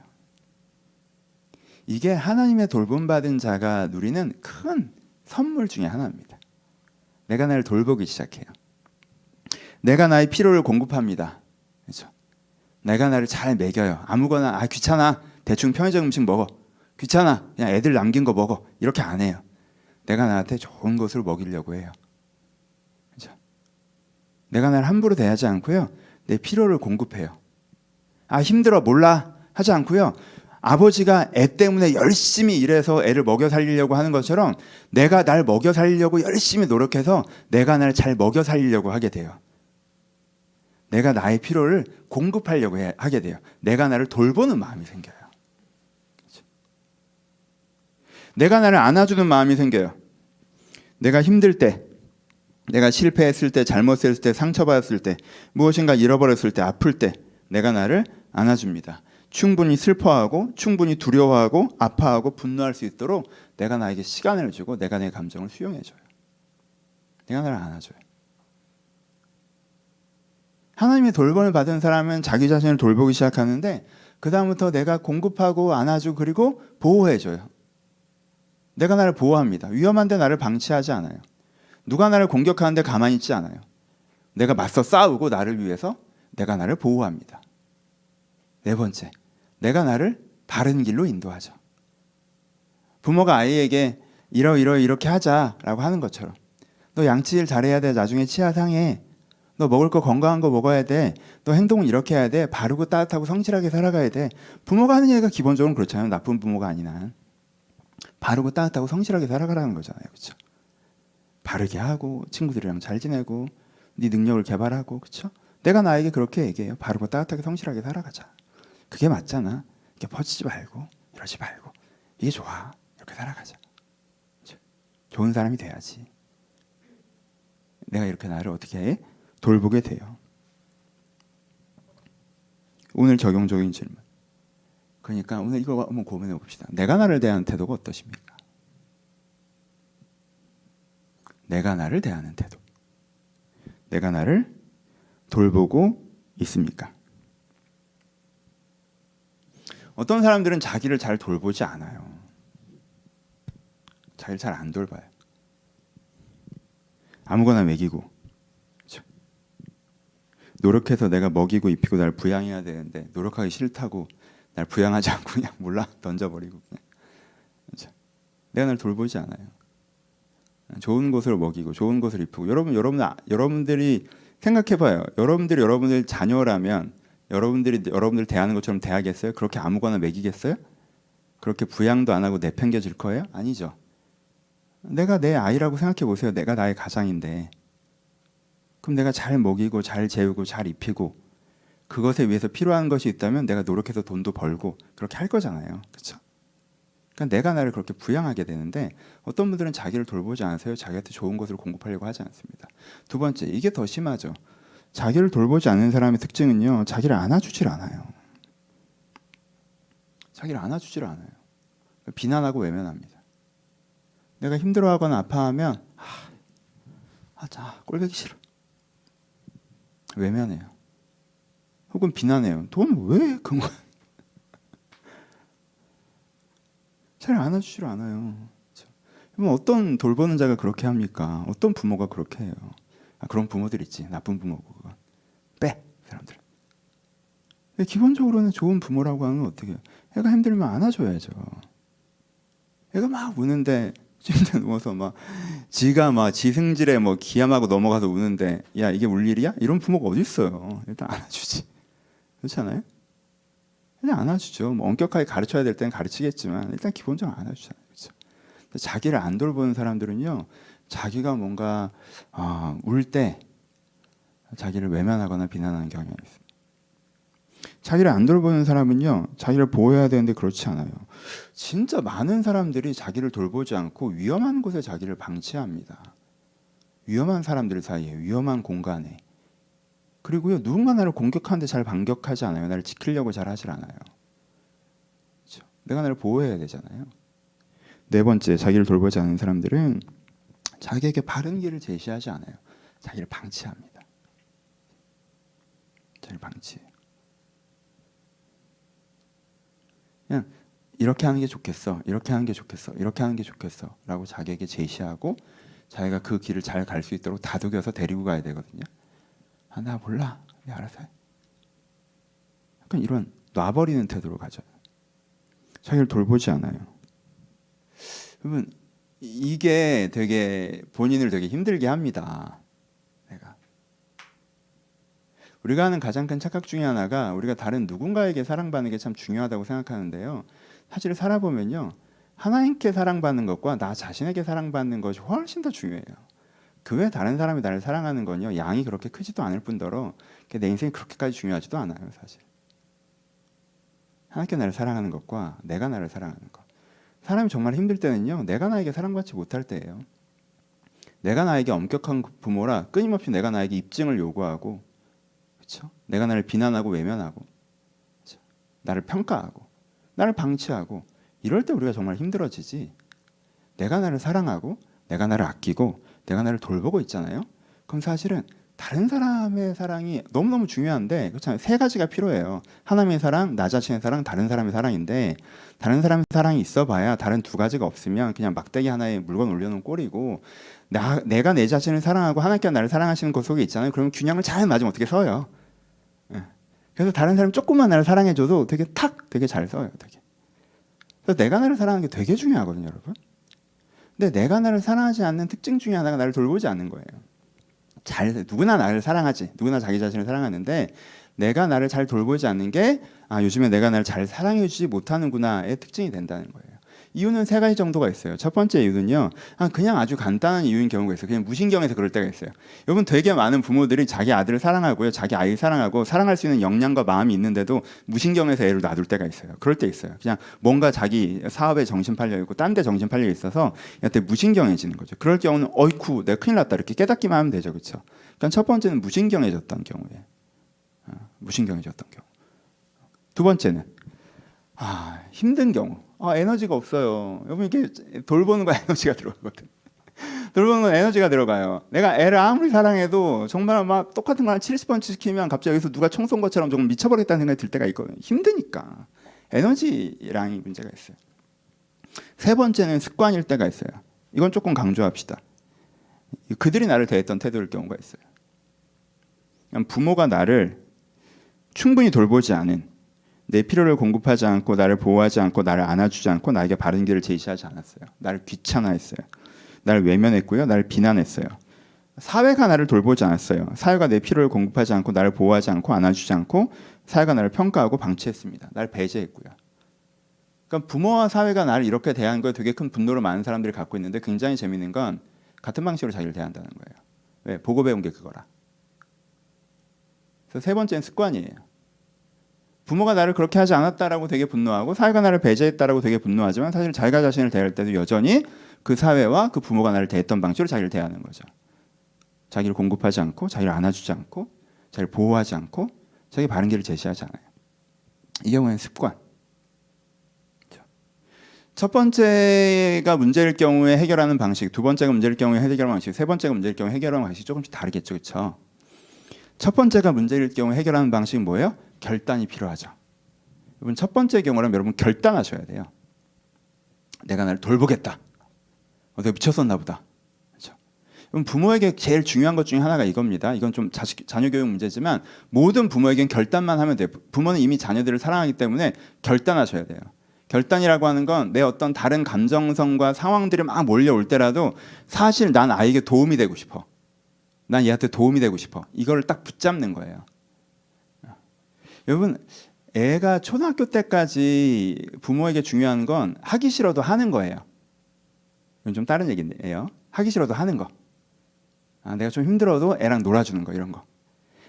이게 하나님의 돌봄받은 자가 누리는 큰 선물 중에 하나입니다. 내가 나를 돌보기 시작해요. 내가 나의 필요를 공급합니다. 그렇죠? 내가 나를 잘 먹여요. 아무거나 귀찮아. 대충 편의점 음식 먹어. 귀찮아. 그냥 애들 남긴 거 먹어. 이렇게 안 해요. 내가 나한테 좋은 것을 먹이려고 해요. 그렇죠? 내가 나를 함부로 대하지 않고요. 내 필요를 공급해요. 힘들어 몰라 하지 않고요. 아버지가 애 때문에 열심히 일해서 애를 먹여 살리려고 하는 것처럼 내가 날 먹여 살리려고 열심히 노력해서 내가 날 잘 먹여 살리려고 하게 돼요. 내가 나의 필요를 공급하려고 하게 돼요. 내가 나를 돌보는 마음이 생겨요. 그렇죠? 내가 나를 안아주는 마음이 생겨요. 내가 힘들 때, 내가 실패했을 때, 잘못했을 때, 상처받았을 때, 무엇인가 잃어버렸을 때, 아플 때 내가 나를 안아줍니다. 충분히 슬퍼하고 충분히 두려워하고 아파하고 분노할 수 있도록 내가 나에게 시간을 주고 내가 내 감정을 수용해줘요. 내가 나를 안아줘요. 하나님의 돌봄을 받은 사람은 자기 자신을 돌보기 시작하는데 그 다음부터 내가 공급하고 안아주고 그리고 보호해줘요. 내가 나를 보호합니다. 위험한데 나를 방치하지 않아요. 누가 나를 공격하는데 가만히 있지 않아요. 내가 맞서 싸우고 나를 위해서 내가 나를 보호합니다. 네 번째, 내가 나를 바른 길로 인도하죠. 부모가 아이에게 이렇게 하자라고 하는 것처럼 너 양치질 잘해야 돼. 나중에 치아 상해. 너 먹을 거 건강한 거 먹어야 돼. 너 행동은 이렇게 해야 돼. 바르고 따뜻하고 성실하게 살아가야 돼. 부모가 하는 얘기가 기본적으로 그렇잖아요. 나쁜 부모가 아닌 한. 바르고 따뜻하고 성실하게 살아가라는 거잖아요. 그렇죠? 바르게 하고 친구들이랑 잘 지내고 네 능력을 개발하고 그렇죠? 내가 나에게 그렇게 얘기해요. 바르고 따뜻하게 성실하게 살아가자. 그게 맞잖아. 이렇게 퍼지지 말고 이러지 말고 이게 좋아. 이렇게 살아가자. 그렇죠? 좋은 사람이 돼야지. 내가 이렇게 나를 어떻게 해? 돌보게 돼요. 오늘 적용적인 질문. 그러니까 오늘 이거 한번 고민해 봅시다. 내가 나를 대하는 태도가 어떠십니까? 내가 나를 대하는 태도. 내가 나를 돌보고 있습니까? 어떤 사람들은 자기를 잘 돌보지 않아요. 자기를 잘 안 돌봐요. 아무거나 먹이고 그렇죠? 노력해서 내가 먹이고 입히고 날 부양해야 되는데 노력하기 싫다고 날 부양하지 않고 그냥 몰라 던져버리고 그냥. 그렇죠? 내가 날 돌보지 않아요. 좋은 것을 먹이고 좋은 것을 입히고 여러분들이 생각해봐요. 여러분들 자녀라면 여러분들 대하는 것처럼 대하겠어요? 그렇게 아무거나 먹이겠어요? 그렇게 부양도 안 하고 내팽겨질 거예요? 아니죠. 내가 내 아이라고 생각해 보세요. 내가 나의 가장인데 그럼 내가 잘 먹이고 잘 재우고 잘 입히고 그것에 위해서 필요한 것이 있다면 내가 노력해서 돈도 벌고 그렇게 할 거잖아요. 그렇죠? 그러니까 내가 나를 그렇게 부양하게 되는데 어떤 분들은 자기를 돌보지 않으세요. 자기한테 좋은 것을 공급하려고 하지 않습니다. 두 번째, 이게 더 심하죠. 자기를 돌보지 않는 사람의 특징은요. 자기를 안아주질 않아요. 자기를 안아주질 않아요. 비난하고 외면합니다. 내가 힘들어하거나 아파하면 꼴보기 싫어. 외면해요. 혹은 비난해요. 돈 왜 그런 거야? 잘 안아주질 않아요. 그럼 어떤 돌보는 자가 그렇게 합니까? 어떤 부모가 그렇게 해요? 그런 부모들 있지. 나쁜 부모고. 빼 사람들. 기본적으로는 좋은 부모라고 하면 어떻게 해요? 애가 힘들면 안아줘야죠. 애가 막 우는데 침대 누워서 막 지가 막 지승질에 뭐 기함하고 넘어가서 우는데 야 이게 울 일이야? 이런 부모가 어디 있어요? 일단 안아주지. 그렇지 않아요? 그냥 안아주죠. 뭐 엄격하게 가르쳐야 될 때는 가르치겠지만 일단 기본적으로 안아주잖아요. 그렇죠? 자기를 안 돌보는 사람들은요, 자기가 뭔가 울 때 자기를 외면하거나 비난하는 경향이 있습니다. 자기를 안 돌보는 사람은요, 자기를 보호해야 되는데 그렇지 않아요. 진짜 많은 사람들이 자기를 돌보지 않고 위험한 곳에 자기를 방치합니다. 위험한 사람들 사이에, 위험한 공간에. 그리고요, 누군가 나를 공격하는데 잘 반격하지 않아요. 나를 지키려고 잘 하질 않아요. 그렇죠? 내가 나를 보호해야 되잖아요. 네 번째, 자기를 돌보지 않는 사람들은 자기에게 바른 길을 제시하지 않아요. 자기를 방치합니다. 자기를 방치해요. 그냥 이렇게 하는 게 좋겠어, 이렇게 하는 게 좋겠어, 이렇게 하는 게 좋겠어 라고 자기에게 제시하고 자기가 그 길을 잘 갈 수 있도록 다독여서 데리고 가야 되거든요. 나 몰라, 내가 알아서 해. 약간 이런 놔버리는 태도로 가져요. 자기를 돌보지 않아요. 여러분, 이게 되게 본인을 되게 힘들게 합니다. 우리가 하는 가장 큰 착각 중에 하나가 우리가 다른 누군가에게 사랑받는 게 참 중요하다고 생각하는데요. 사실 살아보면요, 하나님께 사랑받는 것과 나 자신에게 사랑받는 것이 훨씬 더 중요해요. 그 외에 다른 사람이 나를 사랑하는 건요, 양이 그렇게 크지도 않을 뿐더러 내 인생이 그렇게까지 중요하지도 않아요. 사실 하나님께 나를 사랑하는 것과 내가 나를 사랑하는 것. 사람이 정말 힘들 때는요, 내가 나에게 사랑받지 못할 때예요. 내가 나에게 엄격한 부모라 끊임없이 내가 나에게 입증을 요구하고, 그렇죠? 내가 나를 비난하고 외면하고, 그렇죠? 나를 평가하고, 나를 방치하고, 이럴 때 우리가 정말 힘들어지지. 내가 나를 사랑하고, 내가 나를 아끼고, 내가 나를 돌보고 있잖아요. 그럼 사실은 다른 사람의 사랑이 너무너무 중요한데, 그렇잖아요. 세 가지가 필요해요. 하나님의 사랑, 나 자신의 사랑, 다른 사람의 사랑인데, 다른 사람의 사랑이 있어봐야 다른 두 가지가 없으면 그냥 막대기 하나에 물건 올려놓은 꼴이고, 내가 내 자신을 사랑하고 하나님께 나를 사랑하시는 것 속에 있잖아요. 그러면 균형을 잘 맞으면 어떻게 서요? 그래서 다른 사람이 조금만 나를 사랑해줘도 되게 잘 서요. 되게. 그래서 내가 나를 사랑하는 게 되게 중요하거든요, 여러분. 근데 내가 나를 사랑하지 않는 특징 중에 하나가 나를 돌보지 않는 거예요. 누구나 나를 사랑하지, 누구나 자기 자신을 사랑하는데 내가 나를 잘 돌보지 않는 게 요즘에 내가 나를 잘 사랑해주지 못하는구나의 특징이 된다는 거예요. 이유는 세 가지 정도가 있어요. 첫 번째 이유는요, 그냥 아주 간단한 이유인 경우가 있어요. 그냥 무신경에서 그럴 때가 있어요. 여러분, 되게 많은 부모들이 자기 아들을 사랑하고요, 자기 아이를 사랑하고 사랑할 수 있는 역량과 마음이 있는데도 무신경에서 애를 놔둘 때가 있어요. 그럴 때 있어요. 그냥 뭔가 자기 사업에 정신 팔려 있고 딴 데 정신 팔려 있어서 여태 무신경해지는 거죠. 그럴 경우는 어이쿠 내가 큰일 났다 이렇게 깨닫기만 하면 되죠, 그렇죠? 그러니까 첫 번째는 무신경해졌던 경우에, 무신경해졌던 경우. 두 번째는 힘든 경우. 에너지가 없어요. 여러분, 이게 돌보는 거 에너지가 들어가거든. 돌보는 건 에너지가 들어가요. 내가 애를 아무리 사랑해도 정말 막 똑같은 거 한 70번 시키면 갑자기 여기서 누가 총 쏜 것처럼 조금 미쳐버리겠다는 생각이 들 때가 있거든요. 힘드니까. 에너지량이 문제가 있어요. 세 번째는 습관일 때가 있어요. 이건 조금 강조합시다. 그들이 나를 대했던 태도일 경우가 있어요. 부모가 나를 충분히 돌보지 않은, 내 필요를 공급하지 않고 나를 보호하지 않고 나를 안아주지 않고 나에게 바른 길을 제시하지 않았어요. 나를 귀찮아했어요. 나를 외면했고요. 나를 비난했어요. 사회가 나를 돌보지 않았어요. 사회가 내 필요를 공급하지 않고 나를 보호하지 않고 안아주지 않고 사회가 나를 평가하고 방치했습니다. 나를 배제했고요. 그러니까 부모와 사회가 나를 이렇게 대한 거에 되게 큰 분노를 많은 사람들이 갖고 있는데, 굉장히 재밌는 건 같은 방식으로 자기를 대한다는 거예요. 왜? 보고 배운 게 그거라. 그래서 세 번째는 습관이에요. 부모가 나를 그렇게 하지 않았다라고 되게 분노하고 사회가 나를 배제했다라고 되게 분노하지만 사실 자기가 자신을 대할 때도 여전히 그 사회와 그 부모가 나를 대했던 방식으로 자기를 대하는 거죠. 자기를 공급하지 않고, 자기를 안아주지 않고, 자기를 보호하지 않고, 자기 바른 길을 제시하지 않아요. 이 경우에는 습관. 첫 번째가 문제일 경우에 해결하는 방식, 두 번째가 문제일 경우에 해결하는 방식, 세 번째가 문제일 경우에 해결하는 방식이 조금씩 다르겠죠, 그렇죠? 첫 번째가 문제일 경우 해결하는 방식은 뭐예요? 결단이 필요하죠. 여러분, 첫 번째 경우라면 여러분 결단하셔야 돼요. 내가 나를 돌보겠다. 내가 미쳤었나 보다. 그렇죠? 그럼 부모에게 제일 중요한 것 중에 하나가 이겁니다. 이건 좀 자녀 교육 문제지만 모든 부모에겐 결단만 하면 돼요. 부모는 이미 자녀들을 사랑하기 때문에 결단하셔야 돼요. 결단이라고 하는 건 내 어떤 다른 감정성과 상황들이 막 몰려올 때라도 사실 난 아이에게 도움이 되고 싶어. 난 얘한테 도움이 되고 싶어. 이거를 딱 붙잡는 거예요. 여러분, 애가 초등학교 때까지 부모에게 중요한 건 하기 싫어도 하는 거예요. 이건 좀 다른 얘기예요. 하기 싫어도 하는 거. 내가 좀 힘들어도 애랑 놀아주는 거, 이런 거.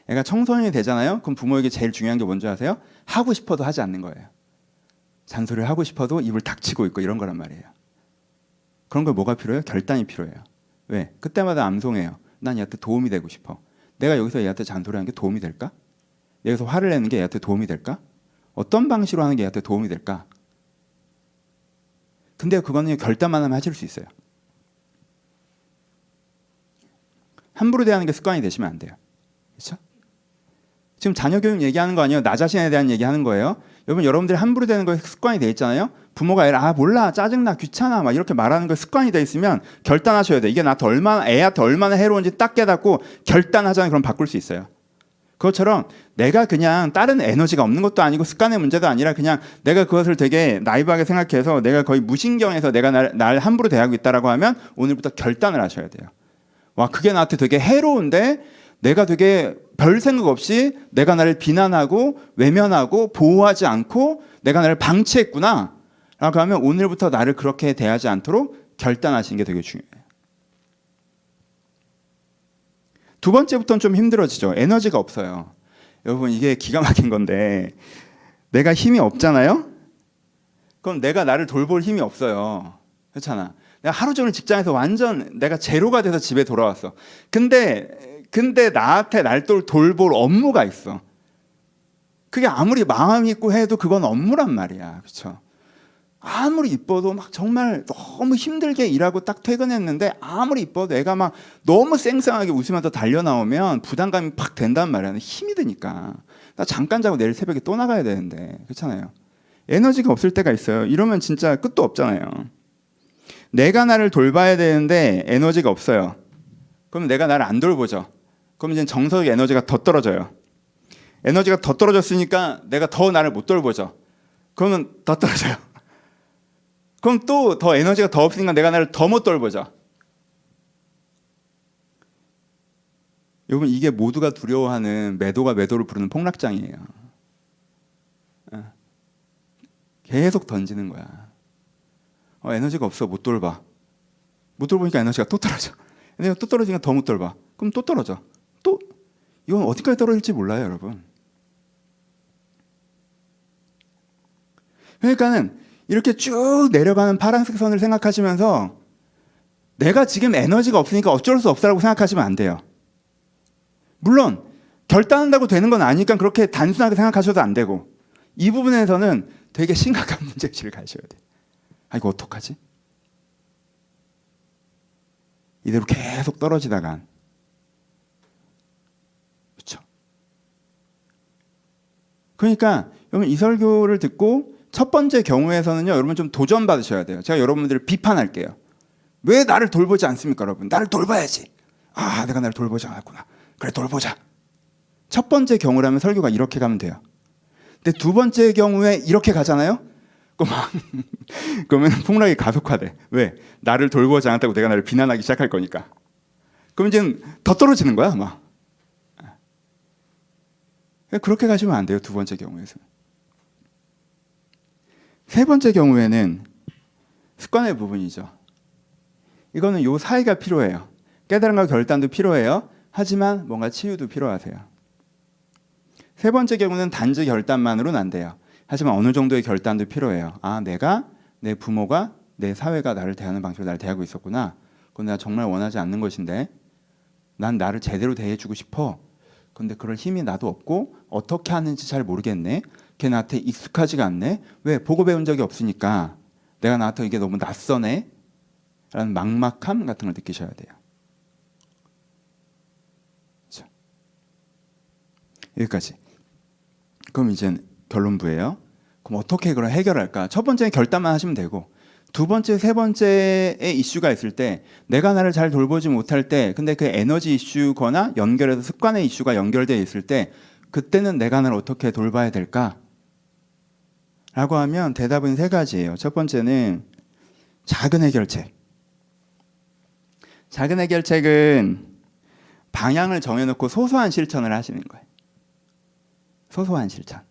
애가 청소년이 되잖아요. 그럼 부모에게 제일 중요한 게 뭔지 아세요? 하고 싶어도 하지 않는 거예요. 잔소리를 하고 싶어도 입을 닥치고 있고 이런 거란 말이에요. 그런 걸 뭐가 필요해요? 결단이 필요해요. 왜? 그때마다 암송해요. 난 얘한테 도움이 되고 싶어. 내가 여기서 얘한테 잔소리하는 게 도움이 될까? 여기서 화를 내는 게 얘한테 도움이 될까? 어떤 방식으로 하는 게 얘한테 도움이 될까? 근데 그거는 결단만 하면 하실 수 있어요. 함부로 대하는 게 습관이 되시면 안 돼요. 그렇죠? 지금 자녀 교육 얘기하는 거 아니에요. 나 자신에 대한 얘기하는 거예요. 여러분들이 함부로 대는 거에 습관이 돼 있잖아요. 부모가 애를 몰라, 짜증나, 귀찮아 막 이렇게 말하는 거 습관이 돼 있으면 결단하셔야 돼. 이게 나한테 얼마나, 애한테 얼마나 해로운지 딱 깨닫고 결단하자면 그럼 바꿀 수 있어요. 그것처럼 내가 그냥 다른 에너지가 없는 것도 아니고 습관의 문제도 아니라 그냥 내가 그것을 되게 나이브하게 생각해서 내가 거의 무신경해서 내가 날 함부로 대하고 있다라고 하면 오늘부터 결단을 하셔야 돼요. 와, 그게 나한테 되게 해로운데 내가 되게 별 생각 없이 내가 나를 비난하고 외면하고 보호하지 않고 내가 나를 방치했구나 라고 하면 오늘부터 나를 그렇게 대하지 않도록 결단하시는 게 되게 중요해요. 두 번째부터는 좀 힘들어지죠. 에너지가 없어요. 여러분, 이게 기가 막힌 건데 내가 힘이 없잖아요. 그럼 내가 나를 돌볼 힘이 없어요. 그렇잖아. 내가 하루 종일 직장에서 완전 내가 제로가 돼서 집에 돌아왔어. 근데 나한테 날 돌볼 업무가 있어. 그게 아무리 마음이 있고 해도 그건 업무란 말이야. 그렇죠? 아무리 이뻐도 막 정말 너무 힘들게 일하고 딱 퇴근했는데 아무리 이뻐도 애가 막 너무 쌩쌩하게 웃으면서 달려나오면 부담감이 팍 된단 말이야. 힘이 드니까. 나 잠깐 자고 내일 새벽에 또 나가야 되는데. 그렇잖아요. 에너지가 없을 때가 있어요. 이러면 진짜 끝도 없잖아요. 내가 나를 돌봐야 되는데 에너지가 없어요. 그럼 내가 나를 안 돌보죠. 그럼 이제 정서적 에너지가 더 떨어져요. 에너지가 더 떨어졌으니까 내가 더 나를 못 돌보죠. 그러면 더 떨어져요. 그럼 또 더 에너지가 더 없으니까 내가 나를 더 못 돌보죠. 여러분, 이게 모두가 두려워하는 매도가 매도를 부르는 폭락장이에요. 계속 던지는 거야. 에너지가 없어, 못 돌봐. 못 돌보니까 에너지가 또 떨어져. 에너지가 또 떨어지니까 더 못 돌봐. 그럼 또 떨어져. 또 이건 어디까지 떨어질지 몰라요, 여러분. 그러니까는 이렇게 쭉 내려가는 파란색 선을 생각하시면서 내가 지금 에너지가 없으니까 어쩔 수 없다라고 생각하시면 안 돼요. 물론 결단한다고 되는 건 아니니까 그렇게 단순하게 생각하셔도 안 되고 이 부분에서는 되게 심각한 문제의식을 가셔야 돼요. 이거 어떡하지? 이대로 계속 떨어지다간 그렇죠? 그러니까 여러분 이 설교를 듣고 첫 번째 경우에서는요, 여러분 좀 도전 받으셔야 돼요. 제가 여러분들을 비판할게요. 왜 나를 돌보지 않습니까, 여러분? 나를 돌봐야지. 내가 나를 돌보지 않았구나. 그래, 돌보자. 첫 번째 경우라면 설교가 이렇게 가면 돼요. 근데 두 번째 경우에 이렇게 가잖아요? 그러면 폭락이 가속화돼. 왜? 나를 돌보지 않았다고 내가 나를 비난하기 시작할 거니까. 그럼 이제 더 떨어지는 거야, 아마. 그렇게 가시면 안 돼요, 두 번째 경우에서는. 세 번째 경우에는 습관의 부분이죠. 이거는 요 사이가 필요해요. 깨달음과 결단도 필요해요. 하지만 뭔가 치유도 필요하세요. 세 번째 경우는 단지 결단만으로는 안 돼요. 하지만 어느 정도의 결단도 필요해요. 내가, 내 부모가, 내 사회가 나를 대하는 방식으로 나를 대하고 있었구나. 그건 내가 정말 원하지 않는 것인데 난 나를 제대로 대해주고 싶어. 근데 그럴 힘이 나도 없고 어떻게 하는지 잘 모르겠네. 걔 나한테 익숙하지가 않네. 왜? 보고 배운 적이 없으니까 내가 나한테 이게 너무 낯서네 라는 막막함 같은 걸 느끼셔야 돼요. 그렇죠? 여기까지. 그럼 이제 결론부예요. 그럼 어떻게 그걸 해결할까? 첫 번째는 결단만 하시면 되고 두 번째, 세 번째의 이슈가 있을 때 내가 나를 잘 돌보지 못할 때 근데 그 에너지 이슈거나 연결해서 습관의 이슈가 연결되어 있을 때 그때는 내가 나를 어떻게 돌봐야 될까? 라고 하면 대답은 세 가지예요. 첫 번째는 작은 해결책. 작은 해결책은 방향을 정해놓고 소소한 실천을 하시는 거예요. 소소한 실천.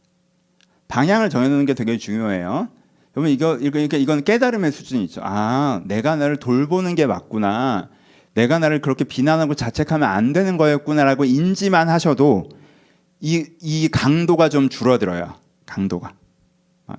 방향을 정해놓는 게 되게 중요해요. 여러분 이건 깨달음의 수준이죠. 아, 내가 나를 돌보는 게 맞구나. 내가 나를 그렇게 비난하고 자책하면 안 되는 거였구나라고 인지만 하셔도 이 강도가 좀 줄어들어요. 강도가.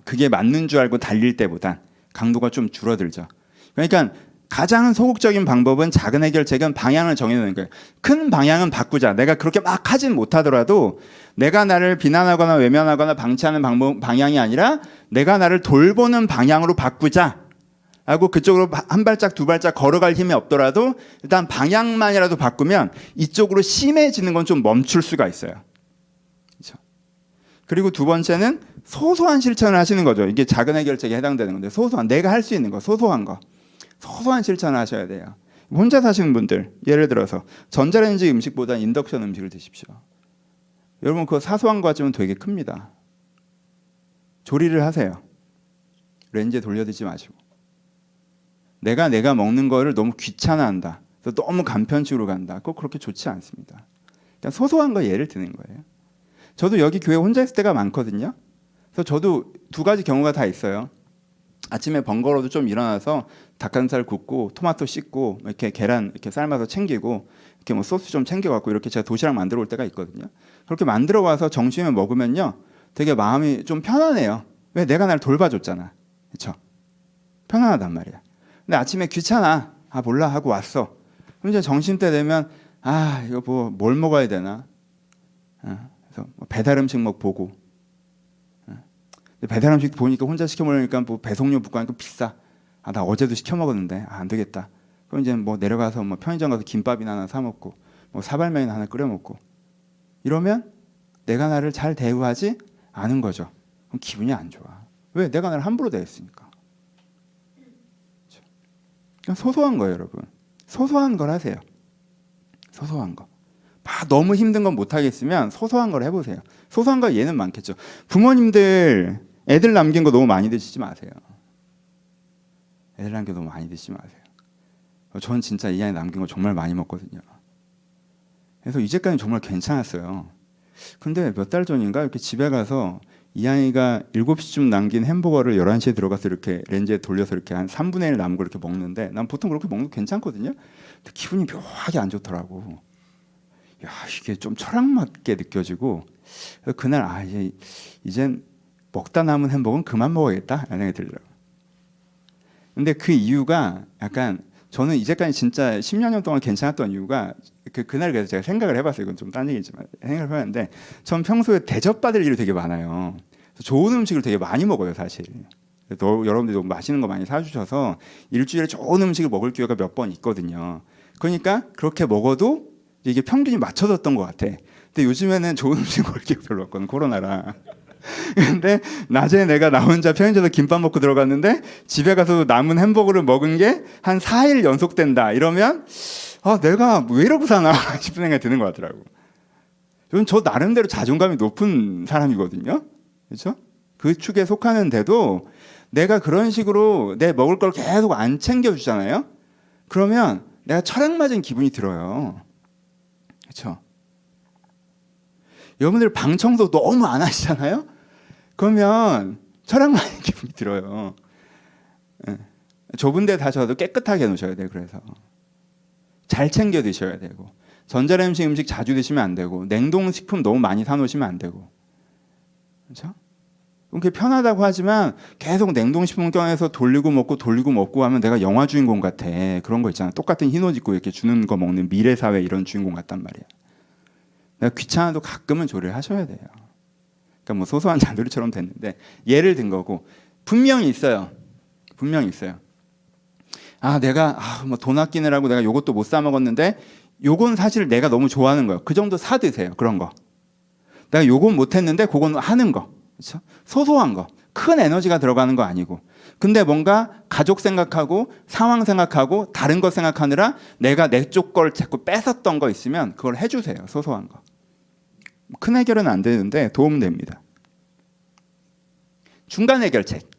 그게 맞는 줄 알고 달릴 때보단 강도가 좀 줄어들죠. 그러니까 가장 소극적인 방법은 작은 해결책은 방향을 정해놓는 거예요. 큰 방향은 바꾸자. 내가 그렇게 막 하진 못하더라도 내가 나를 비난하거나 외면하거나 방치하는 방향이 아니라 내가 나를 돌보는 방향으로 바꾸자. 하고 그쪽으로 한 발짝 두 발짝 걸어갈 힘이 없더라도 일단 방향만이라도 바꾸면 이쪽으로 심해지는 건 좀 멈출 수가 있어요. 그렇죠? 그리고 두 번째는 소소한 실천을 하시는 거죠. 이게 작은 해결책에 해당되는 건데 소소한 내가 할 수 있는 거 소소한 거. 소소한 실천을 하셔야 돼요. 혼자 사시는 분들 예를 들어서 전자레인지 음식보다 인덕션 음식을 드십시오. 여러분 그거 사소한 거 같지만 되게 큽니다. 조리를 하세요. 렌즈에 돌려드지 마시고. 내가 먹는 거를 너무 귀찮아한다. 너무 간편식으로 간다. 그거 그렇게 좋지 않습니다. 그냥 소소한 거 예를 드는 거예요. 저도 여기 교회 혼자 있을 때가 많거든요. 그래서 저도 두 가지 경우가 다 있어요. 아침에 번거로워도 좀 일어나서 닭가슴살 굽고 토마토 씻고 이렇게 계란 이렇게 삶아서 챙기고 이렇게 뭐 소스 좀 챙겨갖고 이렇게 제가 도시락 만들어 올 때가 있거든요. 그렇게 만들어 와서 점심에 먹으면요, 되게 마음이 좀 편안해요. 왜 내가 날 돌봐줬잖아, 그렇죠? 편안하단 말이야. 근데 아침에 귀찮아, 아 몰라 하고 왔어. 그럼 이제 점심 때 되면 아 이거 뭐 뭘 먹어야 되나? 그래서 배달 음식 보고. 배달 음식 보니까 혼자 시켜 먹으니까 뭐 배송료 붙고 하니까 비싸. 아, 나 어제도 시켜 먹었는데 안 되겠다. 그럼 이제 뭐 내려가서 뭐 편의점 가서 김밥이나 하나 사 먹고 뭐 사발면이나 하나 끓여 먹고 이러면 내가 나를 잘 대우하지 않은 거죠. 그럼 기분이 안 좋아. 왜? 내가 나를 함부로 대했으니까. 그러니까 소소한 거예요, 여러분. 소소한 걸 하세요. 소소한 거. 너무 힘든 건 못 하겠으면 소소한 걸 해보세요. 소소한 거 얘는 많겠죠. 부모님들 애들 남긴 거 너무 많이 드시지 마세요. 애들 남긴 거 너무 많이 드시지 마세요. 전 진짜 이 안에 남긴 거 정말 많이 먹거든요. 그래서 이제까지 정말 괜찮았어요. 근데 몇 달 전인가 이렇게 집에 가서 이한이가 7시쯤 남긴 햄버거를 11시에 들어가서 이렇게 렌즈에 돌려서 이렇게 한 3분의 1 남은 걸 이렇게 먹는데 난 보통 그렇게 먹는 거 괜찮거든요. 근데 기분이 묘하게 안 좋더라고. 야, 이게 좀 철학 맞게 느껴지고 그날 이젠 먹다 남은 햄버거는 그만 먹어야겠다 이런 생각이 들더라고요. 근데 그 이유가 약간 저는 이제까지 진짜 10여 년 동안 괜찮았던 이유가 그날 그래서 제가 생각을 해봤어요. 이건 좀 딴 얘기지만 생각을 해봤는데 전 평소에 대접받을 일이 되게 많아요. 좋은 음식을 되게 많이 먹어요, 사실. 여러분들도 맛있는 거 많이 사주셔서 일주일에 좋은 음식을 먹을 기회가 몇 번 있거든요. 그러니까 그렇게 먹어도 이게 평균이 맞춰졌던 것 같아. 근데 요즘에는 좋은 음식 먹을 기회가 별로 없거든, 코로나라. 근데 낮에 내가 나 혼자 편의점에서 김밥 먹고 들어갔는데 집에 가서 남은 햄버거를 먹은 게 한 4일 연속된다 이러면 내가 왜 이러고 사나 싶은 생각이 드는 것 같더라고. 저 나름대로 자존감이 높은 사람이거든요. 그렇죠? 그 축에 속하는데도 내가 그런 식으로 내 먹을 걸 계속 안 챙겨주잖아요. 그러면 내가 철학 맞은 기분이 들어요. 그렇죠? 여러분들 방 청소 너무 안 하시잖아요. 그러면 철학 맞은 기분이 들어요. 좁은 데 다셔도 깨끗하게 놓으셔야 돼요. 그래서 잘 챙겨 드셔야 되고 전자레인지 음식 자주 드시면 안 되고 냉동식품 너무 많이 사놓으시면 안 되고 그렇죠? 그게 편하다고 하지만 계속 냉동식품 꺼내서 돌리고 먹고 하면 내가 영화 주인공 같아. 그런 거 있잖아. 똑같은 흰 옷 입고 이렇게 주는 거 먹는 미래사회 이런 주인공 같단 말이야. 내가 귀찮아도 가끔은 조리를 하셔야 돼요. 그러니까 뭐 소소한 잔소리처럼 됐는데 예를 든 거고 분명히 있어요. 분명히 있어요. 내가 뭐 돈 아끼느라고 내가 요것도 못 사 먹었는데 요건 사실 내가 너무 좋아하는 거예요. 그 정도 사 드세요. 그런 거. 내가 요건 못 했는데 그건 하는 거. 그렇죠? 소소한 거. 큰 에너지가 들어가는 거 아니고. 근데 뭔가 가족 생각하고 상황 생각하고 다른 것 생각하느라 내가 내 쪽 걸 자꾸 뺏었던 거 있으면 그걸 해주세요. 소소한 거. 큰 해결은 안 되는데 도움됩니다. 중간 해결책.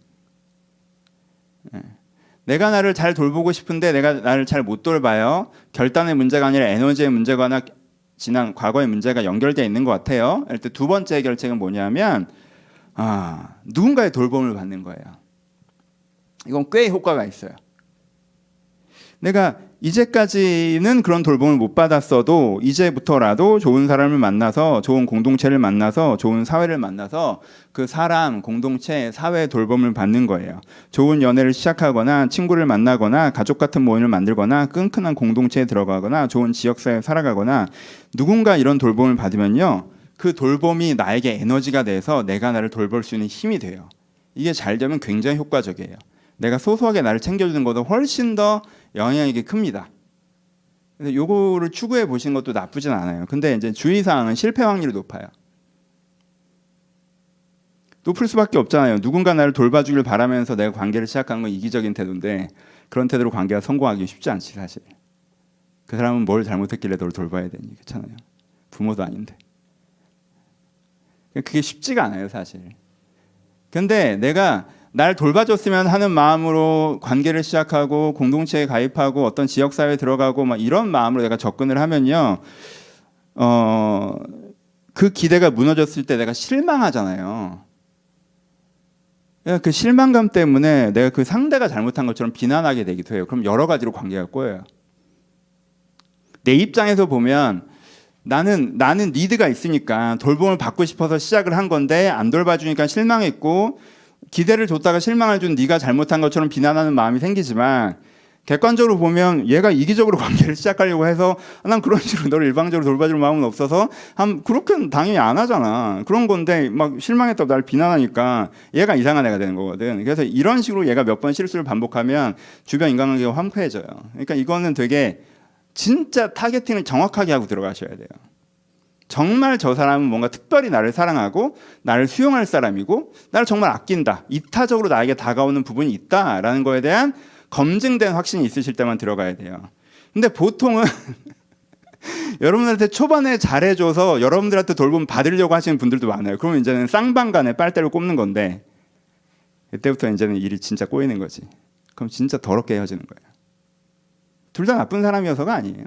내가 나를 잘 돌보고 싶은데 내가 나를 잘 못 돌봐요. 결단의 문제가 아니라 에너지의 문제거나 지난 과거의 문제가 연결되어 있는 것 같아요. 이럴 때 두 번째 해결책은 뭐냐면 누군가의 돌봄을 받는 거예요. 이건 꽤 효과가 있어요. 내가 이제까지는 그런 돌봄을 못 받았어도 이제부터라도 좋은 사람을 만나서 좋은 공동체를 만나서 좋은 사회를 만나서 그 사람, 공동체, 사회의 돌봄을 받는 거예요. 좋은 연애를 시작하거나 친구를 만나거나 가족 같은 모임을 만들거나 끈끈한 공동체에 들어가거나 좋은 지역사회에 살아가거나 누군가 이런 돌봄을 받으면요. 그 돌봄이 나에게 에너지가 돼서 내가 나를 돌볼 수 있는 힘이 돼요. 이게 잘 되면 굉장히 효과적이에요. 내가 소소하게 나를 챙겨주는 것보다 훨씬 더 영향이 큽니다. 그래서 요거를 추구해 보시는 것도 나쁘진 않아요. 근데 이제 주의사항은 실패 확률이 높아요. 높을 수밖에 없잖아요. 누군가 나를 돌봐주길 바라면서 내가 관계를 시작하는 건 이기적인 태도인데 그런 태도로 관계가 성공하기 쉽지 않지 사실. 그 사람은 뭘 잘못했길래 너를 돌봐야 되니 그렇잖아요. 부모도 아닌데. 그게 쉽지가 않아요 사실. 근데 내가 날 돌봐줬으면 하는 마음으로 관계를 시작하고 공동체에 가입하고 어떤 지역사회에 들어가고 막 이런 마음으로 내가 접근을 하면요. 그 기대가 무너졌을 때 내가 실망하잖아요. 그 실망감 때문에 내가 그 상대가 잘못한 것처럼 비난하게 되기도 해요. 그럼 여러 가지로 관계가 꼬여요. 내 입장에서 보면 나는 니드가 있으니까 돌봄을 받고 싶어서 시작을 한 건데 안 돌봐주니까 실망했고 기대를 줬다가 실망을 준 네가 잘못한 것처럼 비난하는 마음이 생기지만 객관적으로 보면 얘가 이기적으로 관계를 시작하려고 해서 난 그런 식으로 너를 일방적으로 돌봐줄 마음은 없어서 그렇게는 당연히 안 하잖아. 그런 건데 막 실망했다고 나를 비난하니까 얘가 이상한 애가 되는 거거든. 그래서 이런 식으로 얘가 몇 번 실수를 반복하면 주변 인간관계가 황폐해져요. 그러니까 이거는 되게 진짜 타겟팅을 정확하게 하고 들어가셔야 돼요. 정말 저 사람은 뭔가 특별히 나를 사랑하고 나를 수용할 사람이고 나를 정말 아낀다. 이타적으로 나에게 다가오는 부분이 있다라는 거에 대한 검증된 확신이 있으실 때만 들어가야 돼요. 근데 보통은 여러분들한테 초반에 잘해줘서 여러분들한테 돌봄 받으려고 하시는 분들도 많아요. 그러면 이제는 쌍방간에 빨대를 꼽는 건데 이때부터 이제는 일이 진짜 꼬이는 거지. 그럼 진짜 더럽게 헤어지는 거예요. 둘 다 나쁜 사람이어서가 아니에요.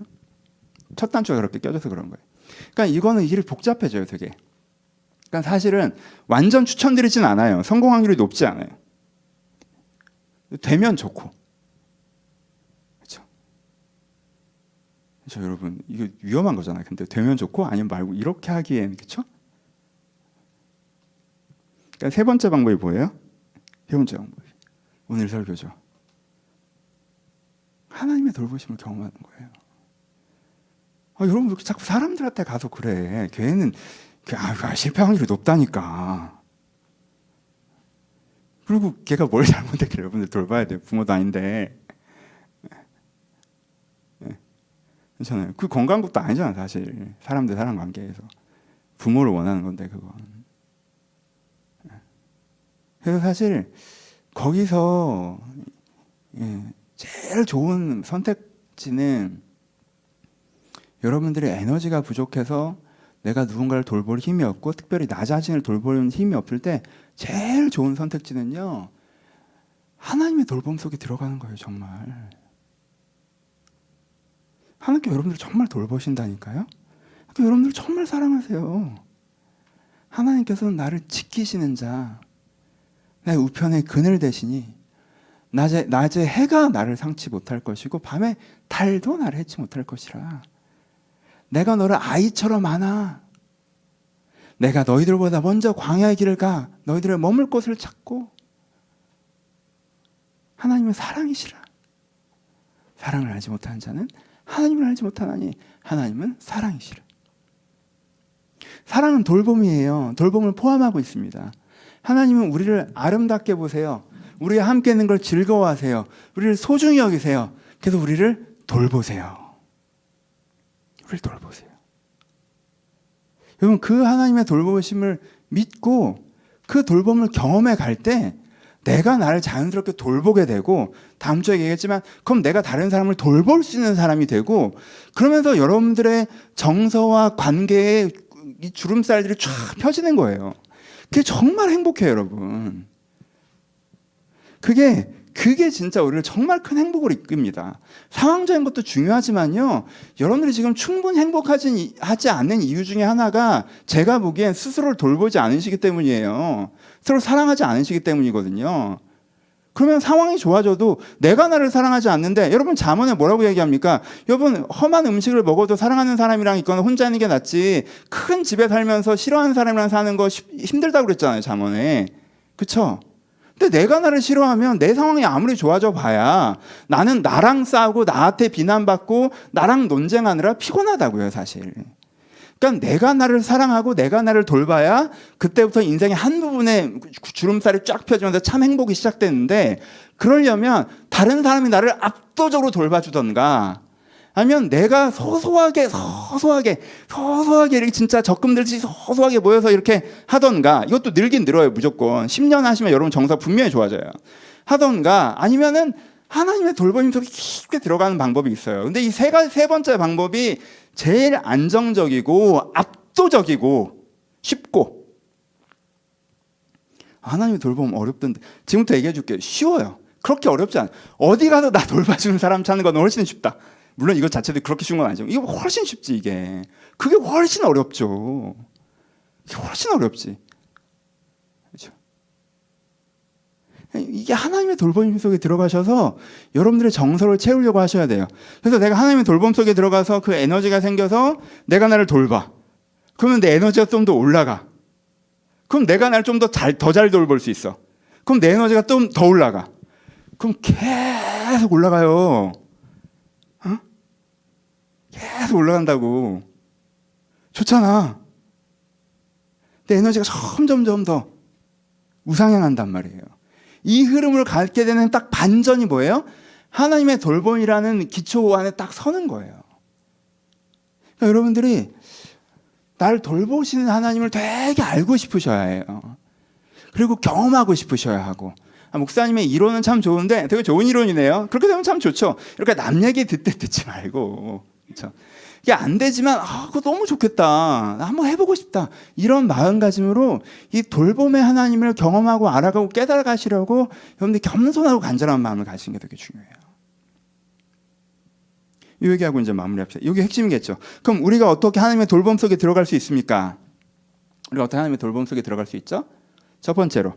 첫 단추가 그렇게 껴져서 그런 거예요. 그러니까 이거는 일이 복잡해져요, 되게. 그러니까 사실은 완전 추천드리진 않아요. 성공 확률이 높지 않아요. 되면 좋고. 그렇죠? 그렇죠, 여러분. 이거 위험한 거잖아요. 근데 되면 좋고 아니면 말고 이렇게 하기엔 그렇죠? 그러니까 세 번째 방법이 뭐예요? 세 번째 방법이 오늘 설교죠. 하나님의 돌보심을 경험하는 거예요. 여러분 왜 이렇게 자꾸 사람들한테 가서 그래? 걔는 실패 확률이 높다니까. 그리고 걔가 뭘 잘못했길래 여러분들 돌봐야 돼요. 부모도 아닌데. 괜찮아요. 그 건강한 것도 아니잖아 사실. 사람 대 사람 관계에서. 부모를 원하는 건데 그건. 그래서 사실 거기서 제일 좋은 선택지는 여러분들의 에너지가 부족해서 내가 누군가를 돌볼 힘이 없고 특별히 나 자신을 돌보는 힘이 없을 때 제일 좋은 선택지는요. 하나님의 돌봄 속에 들어가는 거예요. 정말. 하나님께 여러분들을 정말 돌보신다니까요. 여러분들을 정말 사랑하세요. 하나님께서는 나를 지키시는 자, 나의 우편의 그늘 되시니 낮에 해가 나를 상치 못할 것이고 밤에 달도 나를 해치 못할 것이라. 내가 너를 아이처럼 안아. 내가 너희들보다 먼저 광야의 길을 가. 너희들의 머물 곳을 찾고. 하나님은 사랑이시라. 사랑을 알지 못하는 자는 하나님을 알지 못하나니 하나님은 사랑이시라. 사랑은 돌봄이에요. 돌봄을 포함하고 있습니다. 하나님은 우리를 아름답게 보세요. 우리와 함께 있는 걸 즐거워하세요. 우리를 소중히 여기세요. 그래서 우리를 돌보세요. 우리를 돌보세요. 여러분 그 하나님의 돌보심을 믿고 그 돌봄을 경험해 갈 때 내가 나를 자연스럽게 돌보게 되고, 다음 주에 얘기했지만 그럼 내가 다른 사람을 돌볼 수 있는 사람이 되고, 그러면서 여러분들의 정서와 관계의 이 주름살들이 쫙 펴지는 거예요. 그게 정말 행복해요, 여러분. 그게 진짜 우리를 정말 큰 행복으로 이끕니다. 상황적인 것도 중요하지만요, 여러분들이 지금 충분히 하지 않는 이유 중에 하나가 제가 보기엔 스스로를 돌보지 않으시기 때문이에요. 서로 사랑하지 않으시기 때문이거든요. 그러면 상황이 좋아져도 내가 나를 사랑하지 않는데, 여러분 잠언에 뭐라고 얘기합니까? 여러분, 험한 음식을 먹어도 사랑하는 사람이랑 있거나 혼자 있는 게 낫지, 큰 집에 살면서 싫어하는 사람이랑 사는 거 힘들다고 그랬잖아요, 잠언에. 그쵸? 근데 내가 나를 싫어하면 내 상황이 아무리 좋아져 봐야 나는 나랑 싸우고 나한테 비난받고 나랑 논쟁하느라 피곤하다고요, 사실. 그러니까 내가 나를 사랑하고 내가 나를 돌봐야 그때부터 인생의 한 부분에 주름살이 쫙 펴지면서 참 행복이 시작되는데, 그러려면 다른 사람이 나를 압도적으로 돌봐주던가, 아니면 내가 소소하게 이렇게 진짜 적금들듯이 소소하게 모여서 이렇게 하던가, 이것도 늘긴 늘어요, 무조건. 10년 하시면 여러분 정서 분명히 좋아져요. 하던가, 아니면은 하나님의 돌봄 속에 깊게 들어가는 방법이 있어요. 근데 이 세 번째 방법이 제일 안정적이고 압도적이고 쉽고, 하나님의 돌봄 어렵던데 지금부터 얘기해 줄게요. 쉬워요. 그렇게 어렵지 않아요. 어디 가서 나 돌봐주는 사람 찾는 건 훨씬 쉽다. 물론 이것 자체도 그렇게 쉬운 건 아니죠. 이게 훨씬 쉽지, 이게. 그게 훨씬 어렵죠. 이게 훨씬 어렵지. 그렇죠? 이게 하나님의 돌봄 속에 들어가셔서 여러분들의 정서를 채우려고 하셔야 돼요. 그래서 내가 하나님의 돌봄 속에 들어가서 그 에너지가 생겨서 내가 나를 돌봐. 그러면 내 에너지가 좀 더 올라가. 그럼 내가 나를 좀 더 잘 돌볼 수 있어. 그럼 내 에너지가 좀 더 올라가. 그럼 계속 올라가요. 계속 올라간다고. 좋잖아. 내 에너지가 점점 더 우상향한단 말이에요. 이 흐름을 갖게 되는 딱 반전이 뭐예요? 하나님의 돌봄이라는 기초 안에 딱 서는 거예요. 그러니까 여러분들이 나를 돌보시는 하나님을 되게 알고 싶으셔야 해요. 그리고 경험하고 싶으셔야 하고. 목사님의 이론은 참 좋은데, 되게 좋은 이론이네요. 그렇게 되면 참 좋죠. 이렇게 남 얘기 듣지 말고. 그렇죠? 이게 안 되지만 그거 너무 좋겠다, 나 한번 해보고 싶다, 이런 마음가짐으로 이 돌봄의 하나님을 경험하고 알아가고 깨달아가시려고 여러분들이 겸손하고 간절한 마음을 가지는 게 되게 중요해요. 이 얘기하고 이제 마무리합시다. 이게 핵심이겠죠. 그럼 우리가 어떻게 하나님의 돌봄 속에 들어갈 수 있습니까? 우리가 어떻게 하나님의 돌봄 속에 들어갈 수 있죠? 첫 번째로,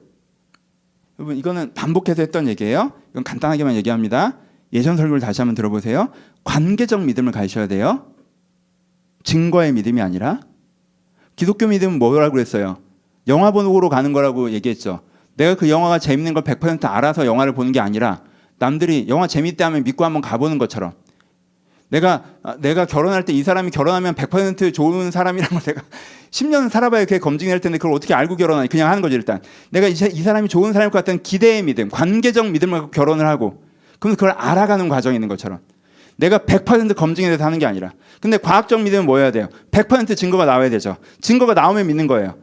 여러분 이거는 반복해서 했던 얘기예요. 이건 간단하게만 얘기합니다. 예전 설교를 다시 한번 들어보세요. 관계적 믿음을 가지셔야 돼요. 증거의 믿음이 아니라. 기독교 믿음은 뭐라고 그랬어요? 영화 보러 가는 거라고 얘기했죠. 내가 그 영화가 재밌는 걸 100% 알아서 영화를 보는 게 아니라, 남들이 영화 재밌대 하면 믿고 한번 가보는 것처럼, 내가 결혼할 때 이 사람이 결혼하면 100% 좋은 사람이란 걸 내가 10년 살아봐야 그게 검증이 될 텐데, 그걸 어떻게 알고 결혼하니? 그냥 하는 거지. 일단 내가 이 사람이 좋은 사람일 것 같다는 기대의 믿음, 관계적 믿음을 갖고 결혼을 하고, 그럼 그걸 알아가는 과정이 있는 것처럼, 내가 100% 검증이 돼서 하는 게 아니라. 근데 과학적 믿음은 뭐 해야 돼요? 100% 증거가 나와야 되죠. 증거가 나오면 믿는 거예요.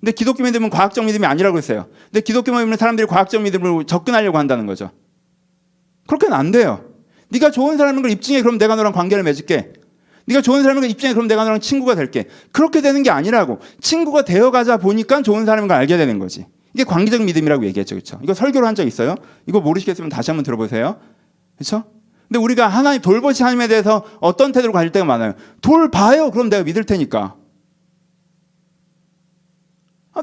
근데 기독교 믿음은 과학적 믿음이 아니라고 했어요. 근데 기독교 믿는 사람들이 과학적 믿음으로 접근하려고 한다는 거죠. 그렇게는 안 돼요. 네가 좋은 사람인 걸 입증해, 그럼 내가 너랑 관계를 맺을게. 네가 좋은 사람인 걸 입증해, 그럼 내가 너랑 친구가 될게. 그렇게 되는 게 아니라고. 친구가 되어가자 보니까 좋은 사람인 걸 알게 되는 거지. 이게 관계적 믿음이라고 얘기했죠. 그렇죠? 이거 설교로 한 적 있어요? 이거 모르시겠으면 다시 한번 들어보세요. 그렇죠? 근데 우리가 하나님 돌보시 하나님에 대해서 어떤 태도로 가질 때가 많아요. 돌봐요. 그럼 내가 믿을 테니까.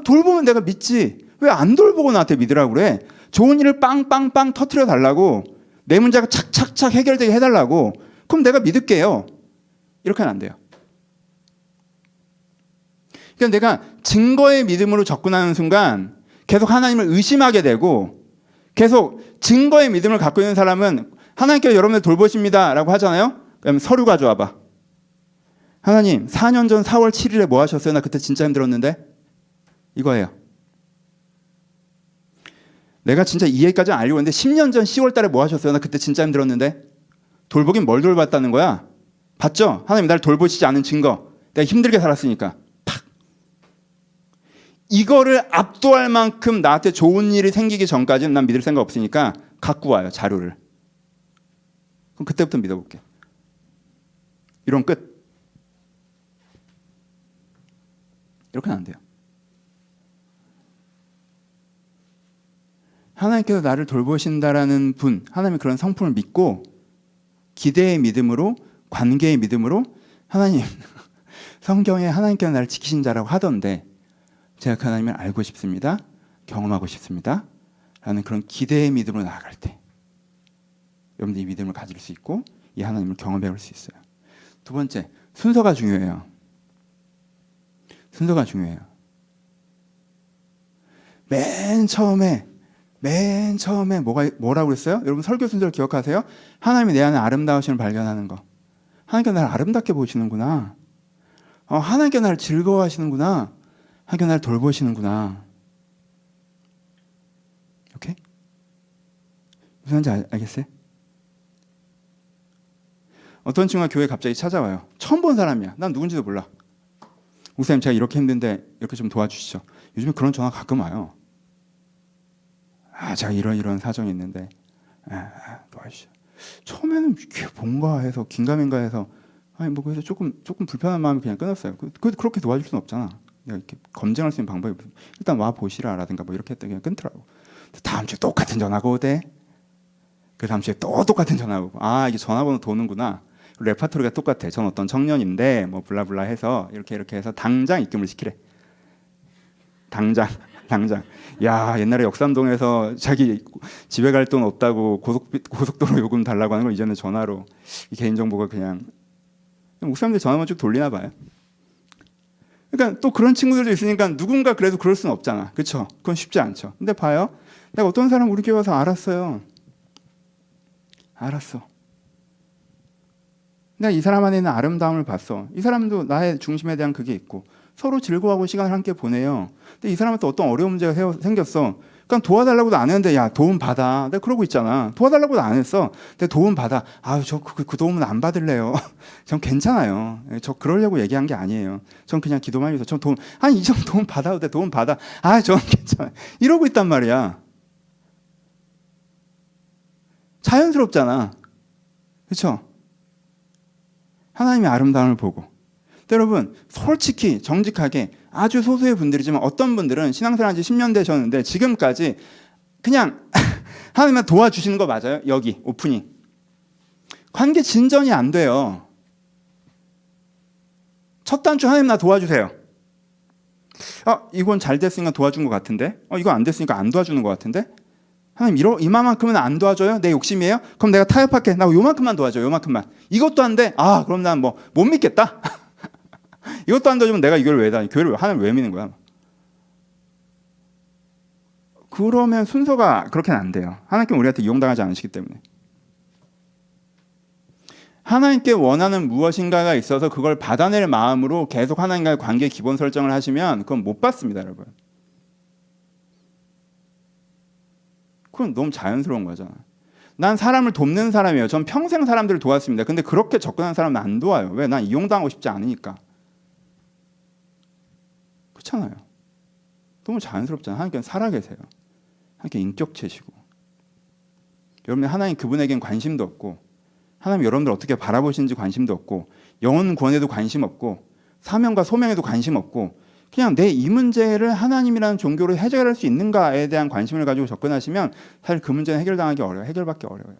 돌보면 내가 믿지. 왜 안 돌보고 나한테 믿으라고 그래? 좋은 일을 빵빵빵 터트려 달라고, 내 문제가 착착착 해결되게 해달라고. 그럼 내가 믿을게요. 이렇게 하면 안 돼요. 그러니까 내가 증거의 믿음으로 접근하는 순간 계속 하나님을 의심하게 되고, 계속 증거의 믿음을 갖고 있는 사람은 하나님께서 여러분을 돌보십니다 라고 하잖아요. 그럼 서류 가져와봐. 하나님 4년 전 4월 7일에 뭐 하셨어요? 나 그때 진짜 힘들었는데. 이거예요. 내가 진짜 이 얘기까지는 알고 있는데 10년 전 10월 달에 뭐 하셨어요? 나 그때 진짜 힘들었는데. 돌보긴 뭘 돌봤다는 거야? 봤죠? 하나님 나를 돌보시지 않은 증거. 내가 힘들게 살았으니까. 팍. 이거를 압도할 만큼 나한테 좋은 일이 생기기 전까지는 난 믿을 생각 없으니까 갖고 와요, 자료를. 그럼 그때부터 믿어볼게. 이론 끝. 이렇게는 안 돼요. 하나님께서 나를 돌보신다라는 분, 하나님의 그런 성품을 믿고 기대의 믿음으로, 관계의 믿음으로 하나님, 성경에 하나님께서 나를 지키신 자라고 하던데 제가 그 하나님을 알고 싶습니다. 경험하고 싶습니다. 라는 그런 기대의 믿음으로 나아갈 때 여러분들 이 믿음을 가질 수 있고 이 하나님을 경험해 볼 수 있어요. 두 번째, 순서가 중요해요. 순서가 중요해요. 맨 처음에 뭐라고 그랬어요? 여러분 설교 순서를 기억하세요? 하나님이 내 안에 아름다우심을 발견하는 거. 하나님께서 나를 아름답게 보시는구나. 하나님께서 나를 즐거워하시는구나. 하나님께서 나를 돌보시는구나. 오케이? 무슨 말인지 알겠어요? 어떤 친구가 교회에 갑자기 찾아와요. 처음 본 사람이야. 난 누군지도 몰라. 목사님 제가 이렇게 힘든데 이렇게 좀 도와주시죠. 요즘에 그런 전화 가끔 와요. 제가 이런 사정이 있는데 도와주시죠. 처음에는 이게 뭔가 해서 긴가민가 해서 그래서 조금 불편한 마음이 그냥 끊었어요. 그렇게 도와줄 수는 없잖아. 내가 이렇게 검증할 수 있는 방법이 일단 와 보시라라든가 뭐 이렇게 했더니 그냥 끊더라고. 다음 주에 똑같은 전화가 오대. 그 다음 주에 또 똑같은 전화가 오고 이게 전화번호 도는구나. 레파토리가 똑같아. 전 어떤 청년인데 뭐 블라블라 해서 이렇게 해서 당장 입금을 시키래. 당장. 야, 옛날에 역삼동에서 자기 집에 갈 돈 없다고 고속도로 요금 달라고 하는 걸 이제는 전화로 개인정보가 그냥 목사님들 전화만 쭉 돌리나 봐요. 그러니까 또 그런 친구들도 있으니까 누군가 그래도 그럴 수는 없잖아. 그렇죠? 그건 쉽지 않죠. 근데 봐요. 내가 어떤 사람 우리 교회 와서 알았어요. 내가 이 사람 안에 있는 아름다움을 봤어. 이 사람도 나의 중심에 대한 그게 있고 서로 즐거워하고 시간을 함께 보내요. 근데 이 사람한테 어떤 어려운 문제가 생겼어. 그러니까 도와달라고도 안 했는데 야 도움 받아. 내가 그러고 있잖아. 도와달라고도 안 했어. 근데 도움 받아. 저 그 도움은 안 받을래요. 전 괜찮아요. 저 그러려고 얘기한 게 아니에요. 전 그냥 기도만 해서 전 도움 이 정도 도움 받아도 돼. 도움 받아. 저는 괜찮아요. 이러고 있단 말이야. 자연스럽잖아. 그렇죠? 하나님의 아름다움을 보고. 여러분 솔직히 정직하게 아주 소수의 분들이지만 어떤 분들은 신앙생활 한 지 10년 되셨는데 지금까지 그냥 하나님만 도와주시는 거 맞아요? 여기 오프닝 관계 진전이 안 돼요. 첫 단추 하나님 나 도와주세요. 이건 잘 됐으니까 도와준 것 같은데 이거 안 됐으니까 안 도와주는 것 같은데 하나님 이만큼은 안 도와줘요? 내 욕심이에요? 그럼 내가 타협할게. 나 요만큼만 도와줘. 요만큼만. 이것도 안 돼? 그럼 난 뭐 못 믿겠다. 이것도 안 도와주면 내가 이걸 왜 교회를 하나님 왜 믿는 거야? 그러면 순서가 그렇게는 안 돼요. 하나님께 우리한테 이용당하지 않으시기 때문에. 하나님께 원하는 무엇인가가 있어서 그걸 받아낼 마음으로 계속 하나님과의 관계 기본 설정을 하시면 그건 못 받습니다, 여러분. 그건 너무 자연스러운 거잖아. 난 사람을 돕는 사람이에요. 전 평생 사람들을 도왔습니다. 근데 그렇게 접근한 사람은 안 도와요. 왜? 난 이용당하고 싶지 않으니까. 그렇잖아요. 너무 자연스럽잖아요. 하나님께는 살아계세요. 하나님께 인격체시고. 여러분 하나님 그분에겐 관심도 없고 하나님 여러분들 어떻게 바라보시는지 관심도 없고 영혼 구원에도 관심 없고 사명과 소명에도 관심 없고 그냥 내 이 문제를 하나님이라는 종교로 해결할 수 있는가에 대한 관심을 가지고 접근하시면 사실 그 문제는 해결당하기 어려워요. 해결받기 어려워요.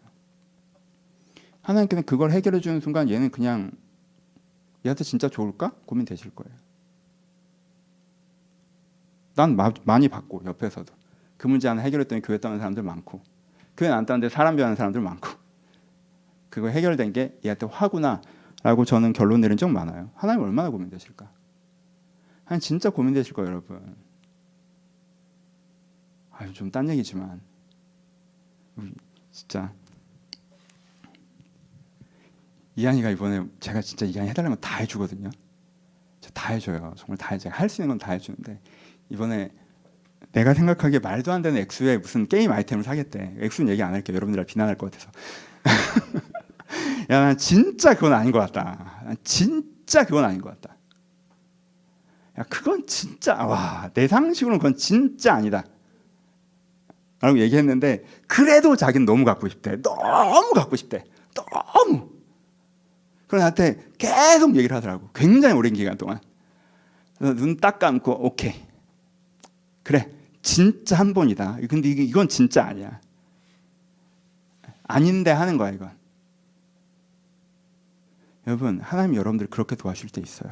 하나님께는 그걸 해결해 주는 순간 얘는 그냥 얘한테 진짜 좋을까? 고민되실 거예요. 난 많이 봤고 옆에서도 그 문제 하나 해결했더니 교회 따는 사람들 많고 교회 안 따는데 사람 변하는 사람들 많고 그거 해결된 게 얘한테 화구나 라고 저는 결론 내린 적 많아요. 하나님 얼마나 고민되실까? 하나님 진짜 고민되실 거예요, 여러분. 좀 딴 얘기지만 진짜 이한이가 이번에 제가 진짜 이한이 해달라는 건 다 해주거든요. 다 해줘요. 정말 다 제가 할 수 있는 건 다 해주는데 이번에 내가 생각하기에 말도 안 되는 액수에 무슨 게임 아이템을 사겠대. 액수는 얘기 안 할게요. 여러분들 비난할 것 같아서. 난 진짜 그건 아닌 것 같다. 진짜 그건 아닌 것 같다. 야, 그건 진짜 내 상식으로는 그건 진짜 아니다 라고 얘기했는데, 그래도 자기는 너무 갖고 싶대. 너무 갖고 싶대. 너무. 그래서 나한테 계속 얘기를 하더라고. 굉장히 오랜 기간 동안. 그래서 눈 딱 감고 오케이, 그래, 진짜 한 번이다. 근데 이건 진짜 아니야. 아닌데 하는 거야 이건. 여러분, 하나님 여러분들 그렇게 도와줄 때 있어요.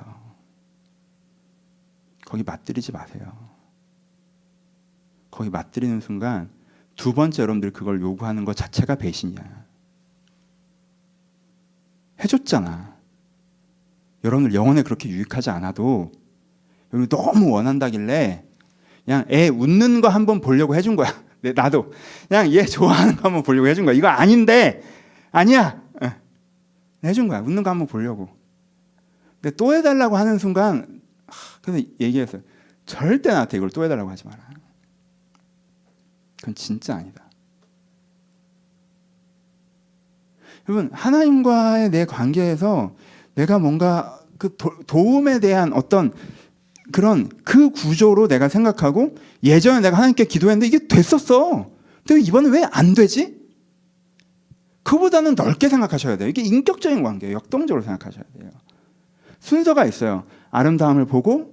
거기 맞들이지 마세요. 거기 맞들이는 순간 두 번째 여러분들 그걸 요구하는 것 자체가 배신이야. 해줬잖아. 여러분들 영혼에 그렇게 유익하지 않아도 여러분 너무 원한다길래 그냥 애 웃는 거 한번 보려고 해준 거야. 나도 그냥 얘 좋아하는 거 한번 보려고 해준 거야. 이거 아닌데 아니야 해준 거야. 웃는 거 한번 보려고. 근데 또 해달라고 하는 순간 그래서 얘기했어요. 절대 나한테 이걸 또 해달라고 하지 마라. 그건 진짜 아니다. 여러분, 하나님과의 내 관계에서 내가 뭔가 그 도움에 대한 어떤 그런 그 구조로 내가 생각하고, 예전에 내가 하나님께 기도했는데 이게 됐었어. 근데 이번에 왜 안 되지? 그보다는 넓게 생각하셔야 돼요. 이게 인격적인 관계예요. 역동적으로 생각하셔야 돼요. 순서가 있어요. 아름다움을 보고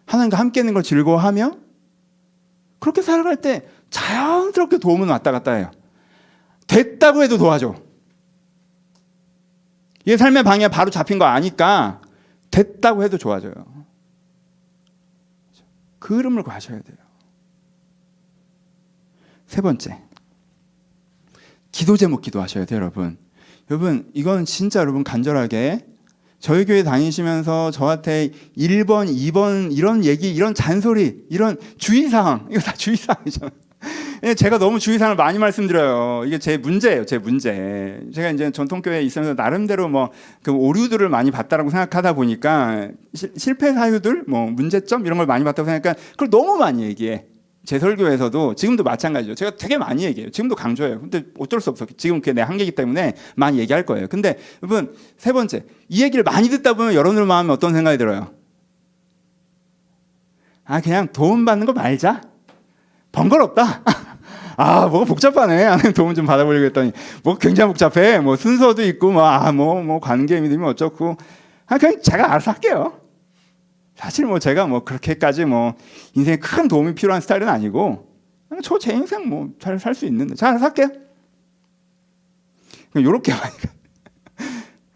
하나님과 함께 있는 걸 즐거워하며, 그렇게 살아갈 때 자연스럽게 도움은 왔다 갔다 해요. 됐다고 해도 도와줘. 얘 삶의 방향 바로 잡힌 거 아니까 됐다고 해도 좋아져요. 그 흐름을 가셔야 돼요. 세 번째, 기도 제목 기도하셔야 돼요, 여러분. 여러분, 이건 진짜 여러분 간절하게 저희 교회 다니시면서 저한테 1번, 2번 이런 얘기, 이런 잔소리, 이런 주의사항, 이거 다 주의사항이잖아요. 제가 너무 주의사항을 많이 말씀드려요. 이게 제 문제예요, 제 문제. 제가 이제 전통교회에 있으면서 나름대로 뭐 그 오류들을 많이 봤다라고 생각하다 보니까 실패 사유들, 뭐 문제점 이런 걸 많이 봤다고 생각하니까 그걸 너무 많이 얘기해. 제 설교에서도 지금도 마찬가지죠. 제가 되게 많이 얘기해요. 지금도 강조해요. 근데 어쩔 수 없어. 지금 그게 내 한계이기 때문에 많이 얘기할 거예요. 근데 여러분, 세 번째, 이 얘기를 많이 듣다 보면 여러분들 마음에 어떤 생각이 들어요? 그냥 도움 받는 거 말자. 번거롭다. 뭐가 복잡하네. 하나님 도움 좀 받아보려고 했더니 뭐 굉장히 복잡해. 뭐 순서도 있고 뭐 관계 믿으면 어쩌고. 그냥 제가 알아서 할게요. 사실 뭐 제가 뭐 그렇게까지 뭐 인생에 큰 도움이 필요한 스타일은 아니고, 저 제 인생 뭐 잘 살 수 있는데 잘 알아서 할게요. 요렇게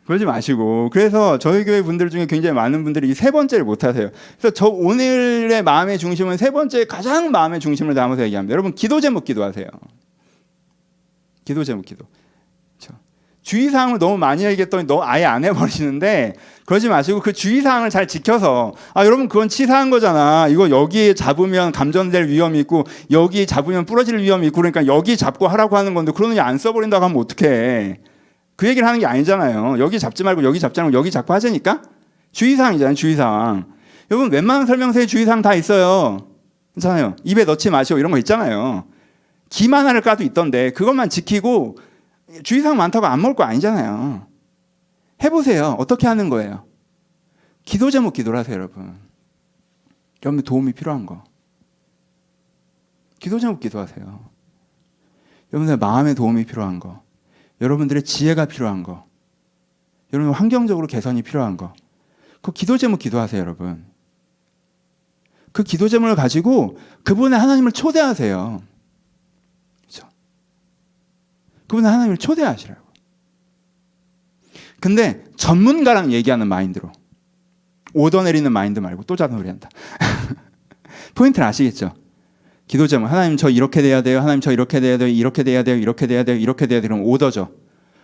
그러지 마시고. 그래서 저희 교회 분들 중에 굉장히 많은 분들이 이 세 번째를 못 하세요. 그래서 저 오늘의 마음의 중심은 세 번째, 가장 마음의 중심을 담아서 얘기합니다. 여러분, 기도 제목 기도하세요. 기도 제목 기도. 주의사항을 너무 많이 얘기했더니 너 아예 안 해버리시는데, 그러지 마시고 그 주의사항을 잘 지켜서, 여러분 그건 치사한 거잖아. 이거 여기 잡으면 감전될 위험이 있고 여기 잡으면 부러질 위험이 있고, 그러니까 여기 잡고 하라고 하는 건데 그러느니 안 써버린다고 하면 어떡해. 그 얘기를 하는 게 아니잖아요. 여기 잡지 말고 여기 잡지 말고 여기 잡고 하자니까. 주의사항이잖아요, 주의사항. 여러분, 웬만한 설명서에 주의사항 다 있어요. 괜찮아요. 입에 넣지 마시고 이런 거 있잖아요. 김 하나를 까도 있던데 그것만 지키고 주의사항 많다고 안 먹을 거 아니잖아요. 해보세요. 어떻게 하는 거예요? 기도 제목 기도를 하세요, 여러분. 여러분 도움이 필요한 거. 기도 제목 기도하세요. 여러분들 마음의 도움이 필요한 거. 여러분들의 지혜가 필요한 거. 여러분 환경적으로 개선이 필요한 거. 그 기도 제목 기도하세요, 여러분. 그 기도 제목을 가지고 그분의 하나님을 초대하세요. 그렇죠? 그분의 하나님을 초대하시라고. 근데 전문가랑 얘기하는 마인드로, 오더 내리는 마인드 말고 또 자는 소리 한다. 포인트를 아시겠죠? 기도 제목, 하나님 저 이렇게 돼야 돼요. 하나님 저 이렇게 돼야 돼요. 이렇게 돼야 돼요. 이렇게 돼야 돼요. 이렇게 돼야 돼요. 그럼 오더죠.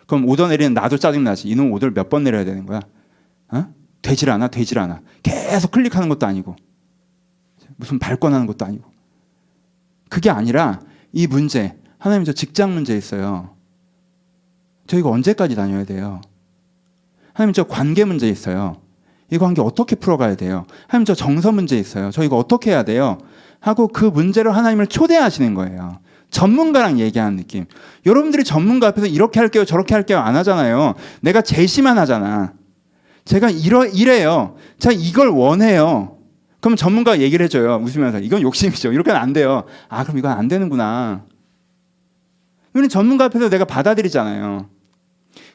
그럼 오더 내리는 나도 짜증나지. 이놈 오더를 몇 번 내려야 되는 거야? 되질 않아. 계속 클릭하는 것도 아니고 무슨 발권하는 것도 아니고. 그게 아니라 이 문제, 하나님 저 직장 문제 있어요. 저 이거 언제까지 다녀야 돼요? 하나님 저 관계 문제 있어요. 이 관계 어떻게 풀어가야 돼요? 하나님 저 정서 문제 있어요. 저 이거 어떻게 해야 돼요? 하고 그 문제로 하나님을 초대하시는 거예요. 전문가랑 얘기하는 느낌. 여러분들이 전문가 앞에서 이렇게 할게요, 저렇게 할게요 안 하잖아요. 내가 제시만 하잖아. 제가 이래요. 제가 이걸 원해요. 그럼 전문가가 얘기를 해줘요. 웃으면서. 이건 욕심이죠. 이렇게는 안 돼요. 아, 그럼 이건 안 되는구나. 이거는 전문가 앞에서 내가 받아들이잖아요.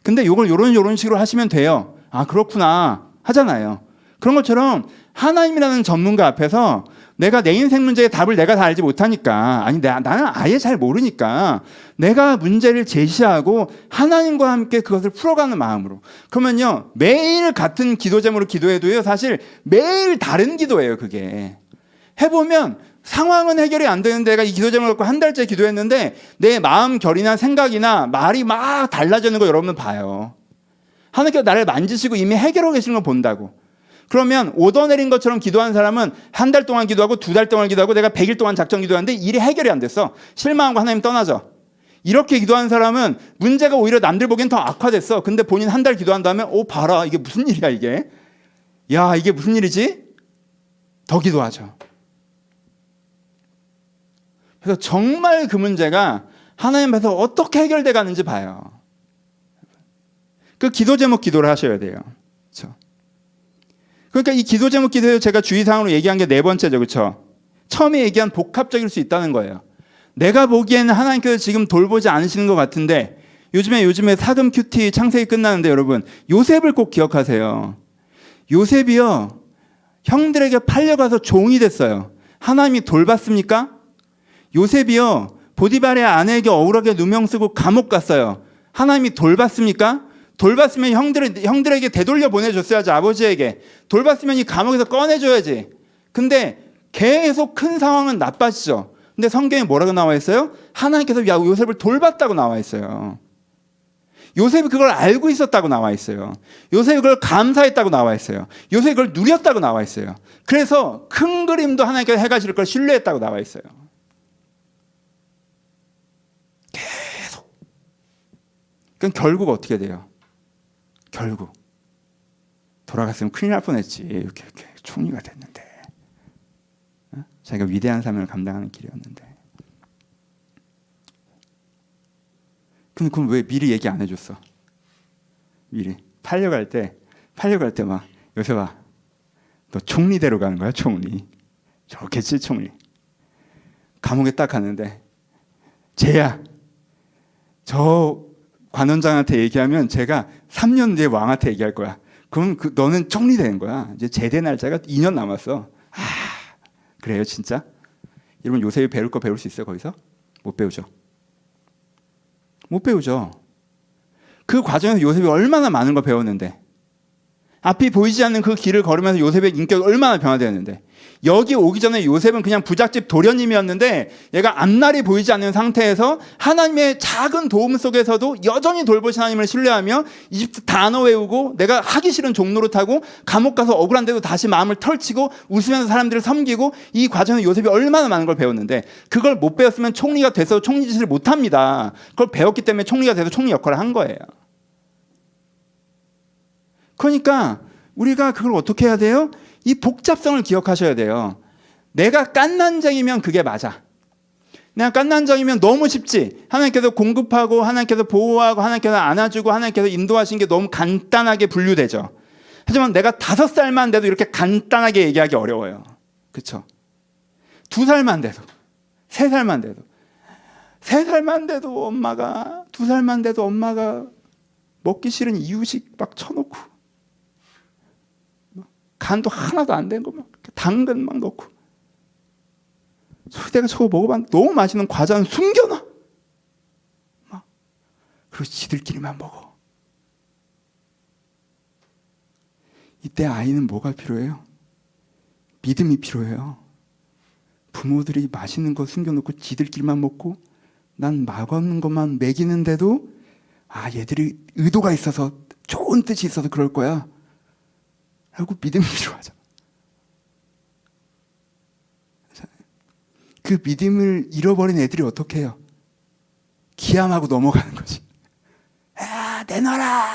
근데 이걸 요런 식으로 하시면 돼요. 아, 그렇구나. 하잖아요. 그런 것처럼 하나님이라는 전문가 앞에서 내가 내 인생 문제의 답을 내가 다 알지 못하니까, 아니, 나는 아예 잘 모르니까 내가 문제를 제시하고 하나님과 함께 그것을 풀어가는 마음으로. 그러면요, 매일 같은 기도 제목으로 기도해도요, 사실 매일 다른 기도예요, 그게. 해보면 상황은 해결이 안 되는데 내가 이 기도 제목을 갖고 한 달째 기도했는데 내 마음 결이나 생각이나 말이 막 달라지는 거 여러분 봐요. 하나님께서 나를 만지시고 이미 해결하고 계시는 걸 본다고. 그러면 오더 내린 것처럼 기도한 사람은 한 달 동안 기도하고 두 달 동안 기도하고 내가 100일 동안 작정 기도하는데 일이 해결이 안 됐어. 실망하고 하나님 떠나죠. 이렇게 기도한 사람은 문제가 오히려 남들 보기엔 더 악화됐어. 근데 본인 한 달 기도한 다음에 봐라, 이게 무슨 일이야 이게. 야, 이게 무슨 일이지? 더 기도하죠. 그래서 정말 그 문제가 하나님 앞에서 어떻게 해결돼 가는지 봐요. 그 기도 제목 기도를 하셔야 돼요. 그렇죠? 그러니까 이 기도 제목 기도에서 제가 주의사항으로 얘기한 게 네 번째죠. 그렇죠? 처음에 얘기한 복합적일 수 있다는 거예요. 내가 보기에는 하나님께서 지금 돌보지 않으시는 것 같은데 요즘에 사금 큐티 창세기 끝나는데 여러분 요셉을 꼭 기억하세요. 요셉이요, 형들에게 팔려가서 종이 됐어요. 하나님이 돌봤습니까? 요셉이요, 보디발의 아내에게 억울하게 누명 쓰고 감옥 갔어요. 하나님이 돌봤습니까? 돌봤으면 형들에게 되돌려 보내줬어야지, 아버지에게. 돌봤으면 이 감옥에서 꺼내줘야지. 근데 계속 큰 상황은 나빠지죠. 근데 성경에 뭐라고 나와 있어요? 하나님께서 요셉을 돌봤다고 나와 있어요. 요셉이 그걸 알고 있었다고 나와 있어요. 요셉이 그걸 감사했다고 나와 있어요. 요셉이 그걸 누렸다고 나와 있어요. 그래서 큰 그림도 하나님께서 해가실 걸 신뢰했다고 나와 있어요. 계속. 그럼 결국 어떻게 돼요? 결국 돌아갔으면 큰일 날 뻔했지. 이렇게 총리가 됐는데, 자기가 위대한 사명을 감당하는 길이었는데. 근데 그럼 왜 미리 얘기 안 해줬어? 미리 팔려갈 때 막, 요셉아, 너 총리대로 가는 거야, 총리. 좋겠지, 총리. 감옥에 딱 갔는데, 쟤야, 저 관원장한테 얘기하면 제가 3년 뒤에 왕한테 얘기할 거야. 그럼 너는 총리 되는 거야. 이제 제대 날짜가 2년 남았어. 아, 그래요, 진짜? 여러분, 요셉이 배울 거 배울 수 있어요, 거기서? 못 배우죠. 못 배우죠. 그 과정에서 요셉이 얼마나 많은 걸 배웠는데, 앞이 보이지 않는 그 길을 걸으면서 요셉의 인격이 얼마나 변화되었는데, 여기 오기 전에 요셉은 그냥 부잣집 도련님이었는데 얘가 앞날이 보이지 않는 상태에서 하나님의 작은 도움 속에서도 여전히 돌보신 하나님을 신뢰하며 이집트 단어 외우고 내가 하기 싫은 종로로 타고 감옥 가서 억울한데도 다시 마음을 털치고 웃으면서 사람들을 섬기고, 이 과정에 요셉이 얼마나 많은 걸 배웠는데, 그걸 못 배웠으면 총리가 돼서 총리 짓을 못합니다. 그걸 배웠기 때문에 총리가 돼서 총리 역할을 한 거예요. 그러니까 우리가 그걸 어떻게 해야 돼요? 이 복잡성을 기억하셔야 돼요. 내가 깐난쟁이면 그게 맞아. 내가 깐난쟁이면 너무 쉽지. 하나님께서 공급하고 하나님께서 보호하고 하나님께서 안아주고 하나님께서 인도하신 게 너무 간단하게 분류되죠. 하지만 내가 5살만 돼도 이렇게 간단하게 얘기하기 어려워요. 그렇죠? 2살만 돼도, 3살만 돼도, 3살만 돼도 엄마가, 2살만 돼도 엄마가 먹기 싫은 이유식 막 쳐놓고, 간도 하나도 안 된 거 막 당근 막 넣고, 내가 저거 먹어봤는데 너무 맛있는 과자는 숨겨놔. 막 그리고 지들끼리만 먹어. 이때 아이는 뭐가 필요해요? 믿음이 필요해요. 부모들이 맛있는 거 숨겨놓고 지들끼리만 먹고 난 맛없는 것만 먹이는데도, 아, 얘들이 의도가 있어서, 좋은 뜻이 있어서 그럴 거야 라고 믿음이 필요하죠. 그 믿음을 잃어버린 애들이 어떻게 해요? 기함하고 넘어가는 거지. 아, 내놔라.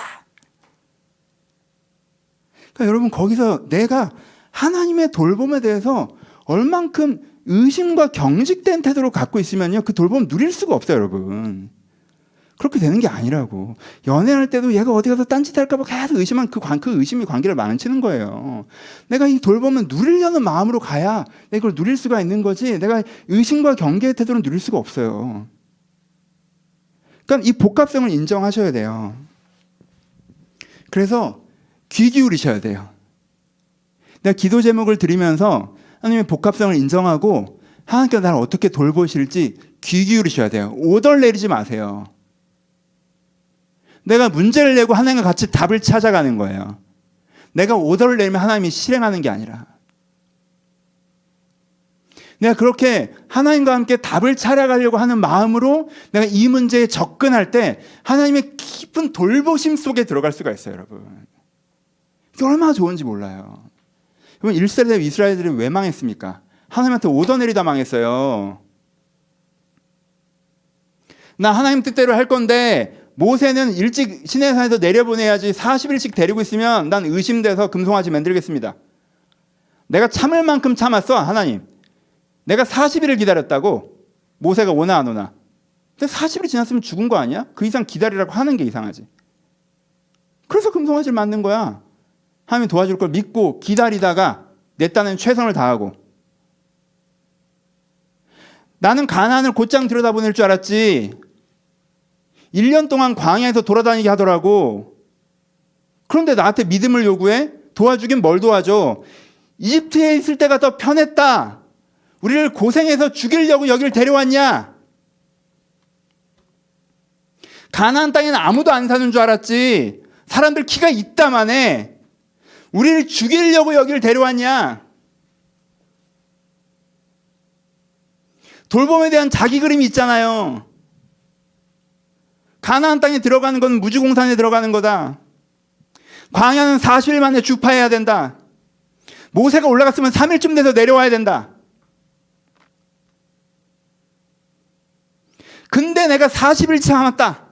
그러니까 여러분, 거기서 내가 하나님의 돌봄에 대해서 얼만큼 의심과 경직된 태도로 갖고 있으면요, 그 돌봄을 누릴 수가 없어요, 여러분. 그렇게 되는 게 아니라고. 연애할 때도 얘가 어디 가서 딴짓 할까 봐 계속 의심한 그 의심이 관계를 망치는 거예요. 내가 이 돌봄을 누리려는 마음으로 가야 내가 이걸 누릴 수가 있는 거지, 내가 의심과 경계의 태도는 누릴 수가 없어요. 그러니까 이 복합성을 인정하셔야 돼요. 그래서 귀 기울이셔야 돼요. 내가 기도 제목을 드리면서 하나님의 복합성을 인정하고 하나님께서 나를 어떻게 돌보실지 귀 기울이셔야 돼요. 오덜 내리지 마세요. 내가 문제를 내고 하나님과 같이 답을 찾아가는 거예요. 내가 오더를 내면 하나님이 실행하는 게 아니라, 내가 그렇게 하나님과 함께 답을 찾아가려고 하는 마음으로 내가 이 문제에 접근할 때 하나님의 깊은 돌보심 속에 들어갈 수가 있어요, 여러분. 이게 얼마나 좋은지 몰라요. 여러분, 1세대 이스라엘들이 왜 망했습니까? 하나님한테 오더 내리다 망했어요. 나 하나님 뜻대로 할 건데 모세는 일찍 시내산에서 내려보내야지 40일씩 데리고 있으면 난 의심돼서 금송아지 만들겠습니다. 내가 참을 만큼 참았어, 하나님. 내가 40일을 기다렸다고. 모세가 오나 안 오나. 근데 40일이 지났으면 죽은 거 아니야? 그 이상 기다리라고 하는 게 이상하지. 그래서 금송아지를 만든 거야. 하나님이 도와줄 걸 믿고 기다리다가 내 딴에는 최선을 다하고. 나는 가나안을 곧장 들여다보낼 줄 알았지. 1년 동안 광야에서 돌아다니게 하더라고. 그런데 나한테 믿음을 요구해? 도와주긴 뭘 도와줘? 이집트에 있을 때가 더 편했다. 우리를 고생해서 죽이려고 여기를 데려왔냐? 가나안 땅에는 아무도 안 사는 줄 알았지. 사람들 키가 있다마네. 우리를 죽이려고 여기를 데려왔냐? 돌봄에 대한 자기 그림이 있잖아요. 가나안 땅에 들어가는 건 무주공산에 들어가는 거다. 광야는 40일 만에 주파해야 된다. 모세가 올라갔으면 3일쯤 돼서 내려와야 된다. 근데 내가 40일 참았다.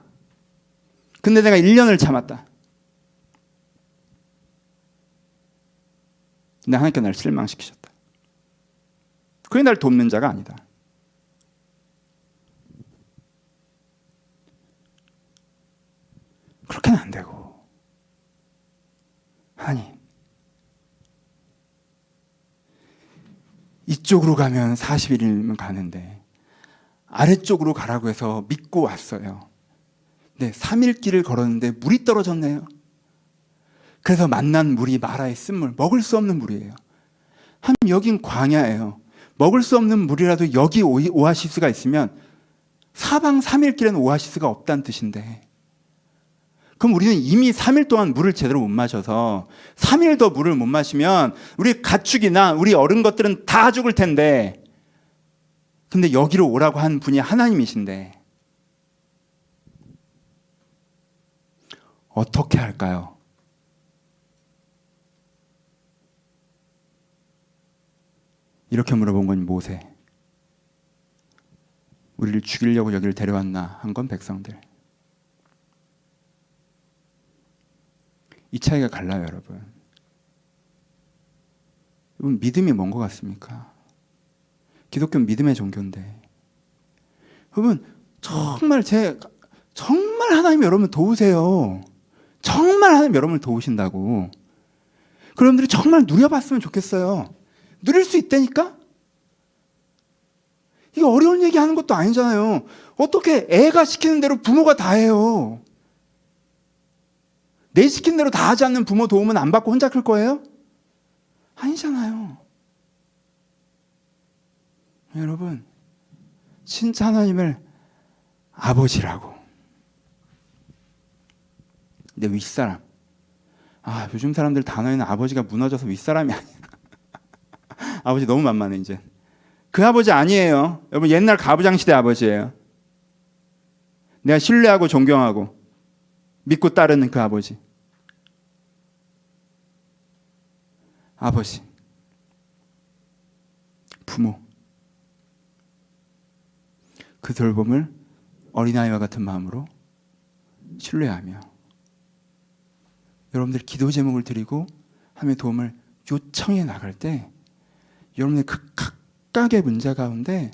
근데 내가 1년을 참았다. 근데 하나님께 나를 실망시키셨다. 그게 날 돕는 자가 아니다. 그렇게는 안 되고, 하나님, 이쪽으로 가면 40일이면 가는데 아래쪽으로 가라고 해서 믿고 왔어요. 네, 3일 길을 걸었는데 물이 떨어졌네요. 그래서 만난 물이 마라의 쓴물, 먹을 수 없는 물이에요. 하나님, 여긴 광야예요. 먹을 수 없는 물이라도 여기 오아시스가 있으면 사방 3일 길에는 오아시스가 없다는 뜻인데, 그럼 우리는 이미 3일 동안 물을 제대로 못 마셔서 3일 더 물을 못 마시면 우리 가축이나 우리 어른 것들은 다 죽을 텐데, 근데 여기로 오라고 한 분이 하나님이신데 어떻게 할까요? 이렇게 물어본 건 모세. 우리를 죽이려고 여기를 데려왔나 한 건 백성들. 이 차이가 갈라요, 여러분. 여러분, 믿음이 뭔 것 같습니까? 기독교는 믿음의 종교인데, 여러분, 정말 하나님이 여러분을 도우세요. 정말 하나님 여러분을 도우신다고. 여러분들이 정말 누려봤으면 좋겠어요. 누릴 수 있다니까? 이게 어려운 얘기 하는 것도 아니잖아요. 어떻게 애가 시키는 대로 부모가 다 해요? 내 시킨 대로 다 하지 않는 부모 도움은 안 받고 혼자 클 거예요? 아니잖아요. 여러분, 진짜 하나님을 아버지라고. 내 윗사람. 요즘 사람들 단어에는 아버지가 무너져서 윗사람이 아니야. 아버지 너무 만만해, 이제. 그 아버지 아니에요. 여러분, 옛날 가부장시대 아버지예요. 내가 신뢰하고 존경하고 믿고 따르는 그 아버지. 아버지, 부모, 그 돌봄을 어린아이와 같은 마음으로 신뢰하며 여러분들 기도 제목을 드리고 하나님의 도움을 요청해 나갈 때 여러분의 그 각각의 문제 가운데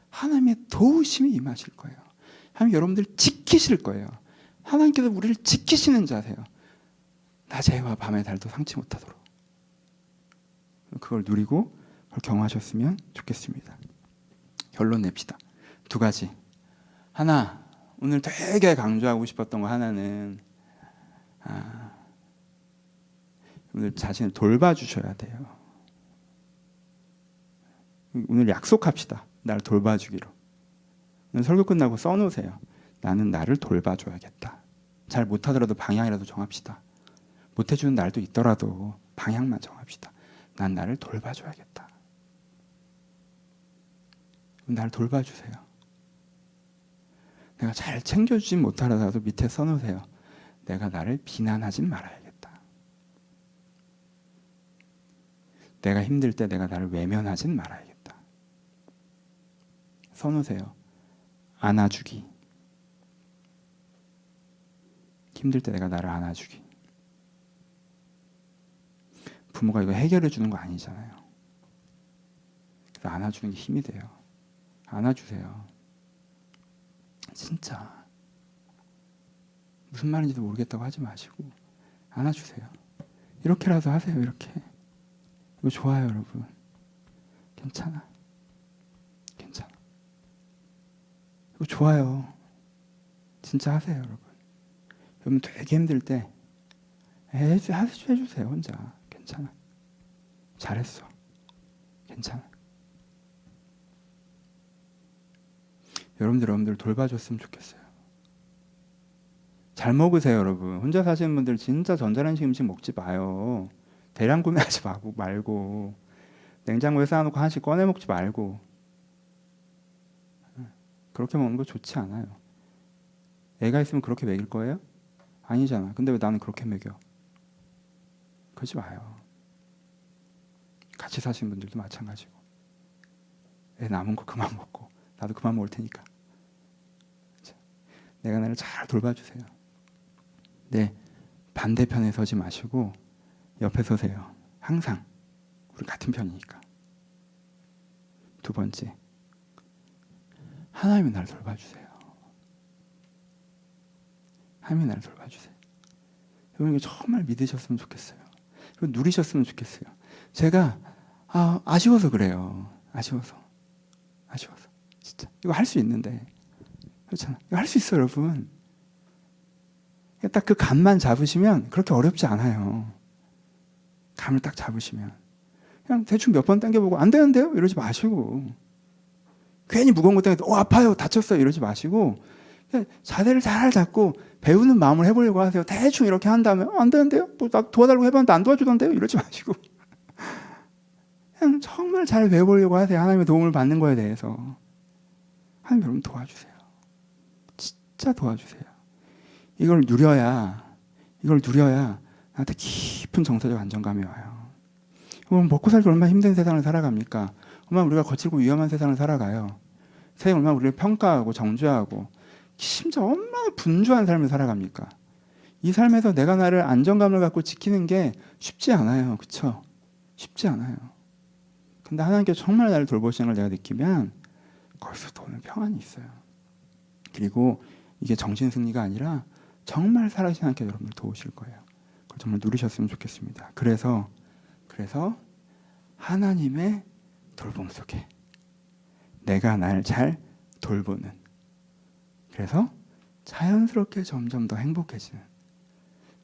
하나님의 도우심이 임하실 거예요. 하나님 여러분들 지키실 거예요. 하나님께서 우리를 지키시는 자세요. 낮의 해와 밤의 달도 상치 못하도록. 그걸 누리고 그걸 경험하셨으면 좋겠습니다. 결론 냅시다. 두 가지. 하나, 오늘 되게 강조하고 싶었던 거 하나는 오늘 자신을 돌봐주셔야 돼요. 오늘 약속합시다. 나를 돌봐주기로. 오늘 설교 끝나고 써놓으세요. 나는 나를 돌봐줘야겠다. 잘 못하더라도 방향이라도 정합시다. 못해주는 날도 있더라도 방향만 정합시다. 난 나를 돌봐줘야겠다. 나를 돌봐주세요. 내가 잘 챙겨주지 못하더라도 밑에 써놓으세요. 내가 나를 비난하진 말아야겠다. 내가 힘들 때 내가 나를 외면하진 말아야겠다. 써놓으세요. 안아주기. 힘들 때 내가 나를 안아주기. 부모가 이거 해결해 주는 거 아니잖아요. 그래서 안아주는 게 힘이 돼요. 안아주세요. 진짜 무슨 말인지도 모르겠다고 하지 마시고 안아주세요. 이렇게라도 하세요. 이렇게. 이거 좋아요, 여러분. 괜찮아. 괜찮아. 이거 좋아요. 진짜 하세요, 여러분. 여러분 되게 힘들 때 해주세요, 혼자. 괜찮아. 잘했어. 괜찮아. 여러분들 돌봐줬으면 좋겠어요. 잘 먹으세요, 여러분. 혼자 사시는 분들 진짜 전자레인지 음식 먹지 마요. 대량 구매하지 말고 냉장고에 쌓아놓고 하나씩 꺼내 먹지 말고. 그렇게 먹는 거 좋지 않아요. 애가 있으면 그렇게 먹일 거예요? 아니잖아. 근데 왜 나는 그렇게 먹여? 그러지 마요. 같이 사시는 분들도 마찬가지고. 애 남은 거 그만 먹고 나도 그만 먹을 테니까. 내가 나를 잘 돌봐주세요. 네, 반대편에 서지 마시고 옆에 서세요. 항상 우리 같은 편이니까. 두 번째, 하나님이 나를 돌봐주세요. 하나님이 나를 돌봐주세요. 여러분 이거 정말 믿으셨으면 좋겠어요. 이거 누리셨으면 좋겠어요. 제가 아쉬워서 그래요. 아쉬워서 진짜 이거 할 수 있는데 그렇잖아. 이거 할 수 있어요, 여러분. 딱 그 감만 잡으시면 그렇게 어렵지 않아요. 감을 딱 잡으시면 그냥 대충 몇 번 당겨보고 안 되는데요? 이러지 마시고 괜히 무거운 거 당겨도 아파요, 다쳤어요 이러지 마시고 그냥 자세를 잘 잡고 배우는 마음을 해보려고 하세요. 대충 이렇게 한 다음에 안 되는데요? 뭐 나 도와달라고 해봤는데 안 도와주던데요? 이러지 마시고 그냥 정말 잘 배워보려고 하세요. 하나님의 도움을 받는 거에 대해서. 하나님 여러분 도와주세요. 진짜 도와주세요. 이걸 누려야 나한테 깊은 정서적 안정감이 와요. 그럼 먹고 살기 얼마나 힘든 세상을 살아갑니까? 얼마나 우리가 거칠고 위험한 세상을 살아가요. 세상이 얼마나 우리를 평가하고 정죄하고 심지어 얼마나 분주한 삶을 살아갑니까? 이 삶에서 내가 나를 안정감을 갖고 지키는 게 쉽지 않아요. 그렇죠? 쉽지 않아요. 근데 하나님께서 정말 나를 돌보시는 걸 내가 느끼면 거기서 도는 평안이 있어요. 그리고 이게 정신승리가 아니라 정말 살아계신 하나님께서 여러분을 도우실 거예요. 그걸 정말 누리셨으면 좋겠습니다. 그래서 하나님의 돌봄 속에 내가 날 잘 돌보는, 그래서 자연스럽게 점점 더 행복해지는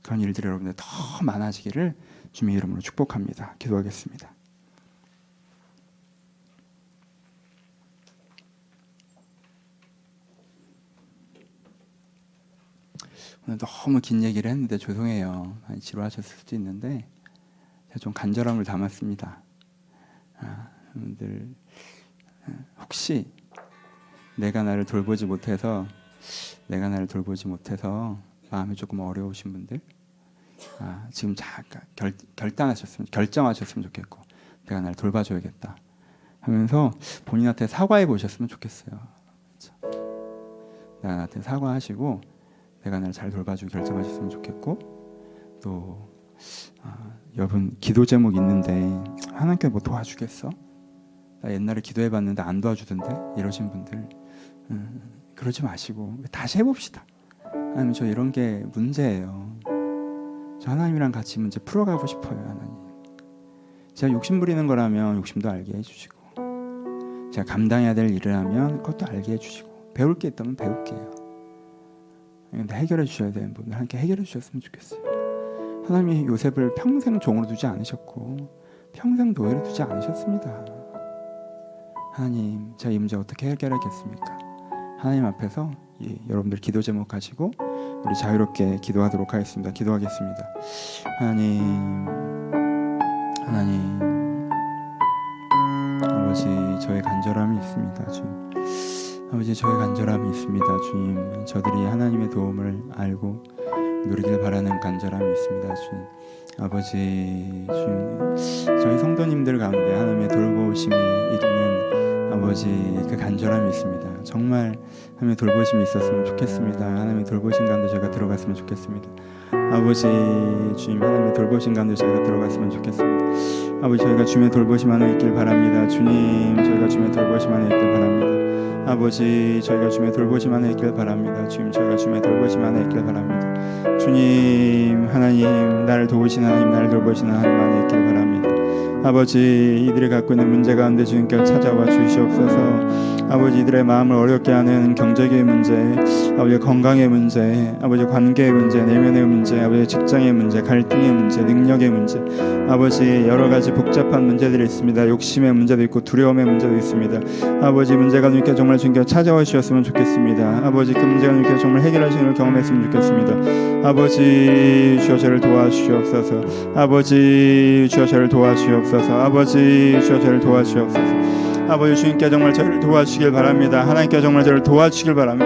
그런 일들이 여러분들 더 많아지기를 주님의 이름으로 축복합니다. 기도하겠습니다. 오늘 너무 긴 얘기를 했는데 죄송해요. 많이 지루하셨을 수도 있는데 제가 좀 간절함을 담았습니다. 여러분들 혹시 내가 나를 돌보지 못해서 마음이 조금 어려우신 분들 지금 잠깐 결정하셨으면 좋겠고 내가 나를 돌봐줘야겠다 하면서 본인한테 사과해 보셨으면 좋겠어요. 그렇죠? 내가 나한테 사과하시고 내가 나를 잘 돌봐주고 결정하셨으면 좋겠고 또 여러분 기도 제목 있는데 하나님께 뭐 도와주겠어? 나 옛날에 기도해봤는데 안 도와주던데 이러신 분들 그러지 마시고 다시 해봅시다. 하나님, 저 이런 게 문제예요. 저 하나님이랑 같이 문제 풀어가고 싶어요. 하나님, 제가 욕심 부리는 거라면 욕심도 알게 해주시고, 제가 감당해야 될 일을 하면 그것도 알게 해주시고, 배울 게 있다면 배울게요. 근데 해결해 주셔야 되는 부분을 함께 해결해 주셨으면 좋겠어요. 하나님이 요셉을 평생 종으로 두지 않으셨고 평생 노예로 두지 않으셨습니다. 하나님, 제가 이 문제 어떻게 해결하겠습니까? 하나님 앞에서 여러분들 기도 제목 가지고 우리 자유롭게 기도하도록 하겠습니다. 기도하겠습니다. 하나님, 아버지, 저의 간절함이 있습니다. 주님, 아버지, 저의 간절함이 있습니다. 주님, 저들이 하나님의 도움을 알고 누리길 바라는 간절함이 있습니다. 주님, 아버지, 주님, 저희 성도님들 가운데 하나님의 돌보심이 있는 아버지 그 간절함이 있습니다. 정말 하나님의 돌보심이 있었으면 좋겠습니다. 하나님의 돌보심 가운데 제가 들어갔으면 좋겠습니다. 아버지, 주님, 하나님의 돌보심 가운데 제가 들어갔으면 좋겠습니다. 아버지, 저희가 주님의 돌보심 안에 있길 바랍니다. 주님, 저희가 주님의 돌보심 안에 있길 바랍니다. 아버지, 저희가 주님의 돌보심 안에 있길 바랍니다. 주님, 저희가 주님의 돌보심 안에 있길 바랍니다. 주님, 하나님, 나를 도우시는 하나님, 나를 돌보시는 하나님 안에 있길 바랍니다. 아버지, 이들이 갖고 있는 문제 가운데 주님께 찾아와 주시옵소서. 아버지, 이들의 마음을 어렵게 하는 경제적인 문제, 아버지 건강의 문제, 아버지 관계의 문제, 내면의 문제, 아버지 직장의 문제, 갈등의 문제, 능력의 문제, 아버지 여러 가지 복잡한 문제들이 있습니다. 욕심의 문제도 있고 두려움의 문제도 있습니다. 아버지, 문제가 주님께 정말 주님께 찾아와 주셨으면 좋겠습니다. 아버지, 그 문제가 주님께 정말 해결하시는 걸 경험했으면 좋겠습니다. 아버지, 주여 저를 도와주시옵소서. 아버지, 주여 저를 도와주시옵소서. 아버지, 주여 저를 도와주시옵소서. 아버지, 주님께 정말 저를 도와주시길 바랍니다. 하나님께 정말 저를 도와주시길 바랍니다.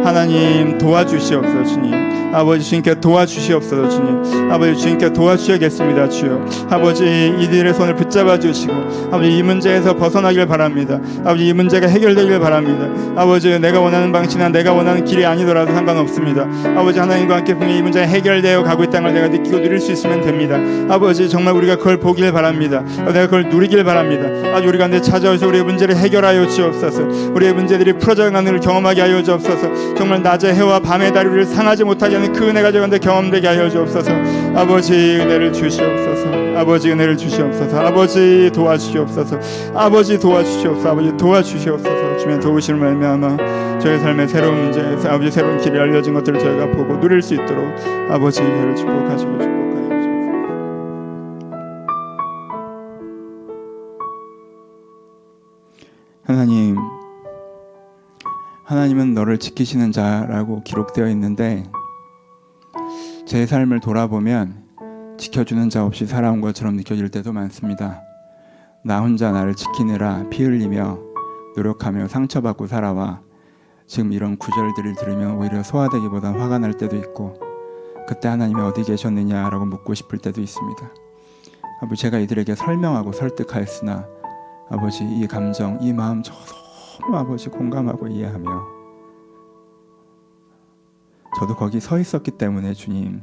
하나님, 도와주시옵소서. 주님, 아버지, 주님께 도와주시옵소서. 주님, 아버지, 주님께 도와주셔야겠습니다. 주여, 아버지, 이들의 손을 붙잡아 주시고, 아버지, 이 문제에서 벗어나길 바랍니다. 아버지, 이 문제가 해결되길 바랍니다. 아버지, 내가 원하는 방식이나 내가 원하는 길이 아니더라도 상관없습니다. 아버지, 하나님과 함께 분명히 이 문제가 해결되어 가고 있다는 걸 내가 느끼고 누릴 수 있으면 됩니다. 아버지, 정말 우리가 그걸 보길 바랍니다. 내가 그걸 누리길 바랍니다. 아주 우리 가운데 찾아오셔서 우리의 문제를 해결하여 주옵소서. 우리의 문제들이 풀어져 가는 걸 경험하게 하여 주옵소서. 정말 낮의 해와 밤의 달이 우리를 상하지 못하게 하는 그 은혜가 저 가운데 경험되게 하여 주옵소서. 아버지, 은혜를 주시옵소서. 아버지, 은혜를 주시옵소서. 아버지, 도와주시옵소서. 아버지, 도와주시옵소서. 아버지, 도와주시옵소서. 주님의 도우심을 말미암아 저의 삶의 새로운 문제에서 아버지 새로운 길이 알려진 것들을 저희가 보고 누릴 수 있도록 아버지, 저를 축복하시고 축복하여 주옵소서. 하나님, 하나님은 너를 지키시는 자라고 기록되어 있는데 제 삶을 돌아보면 지켜주는 자 없이 살아온 것처럼 느껴질 때도 많습니다. 나 혼자 나를 지키느라 피 흘리며 노력하며 상처받고 살아와 지금 이런 구절들을 들으면 오히려 소화되기보단 화가 날 때도 있고, 그때 하나님이 어디 계셨느냐라고 묻고 싶을 때도 있습니다. 아버지, 제가 이들에게 설명하고 설득하였으나 아버지, 이 감정, 이 마음 너무 아버지 공감하고 이해하며 저도 거기 서 있었기 때문에 주님,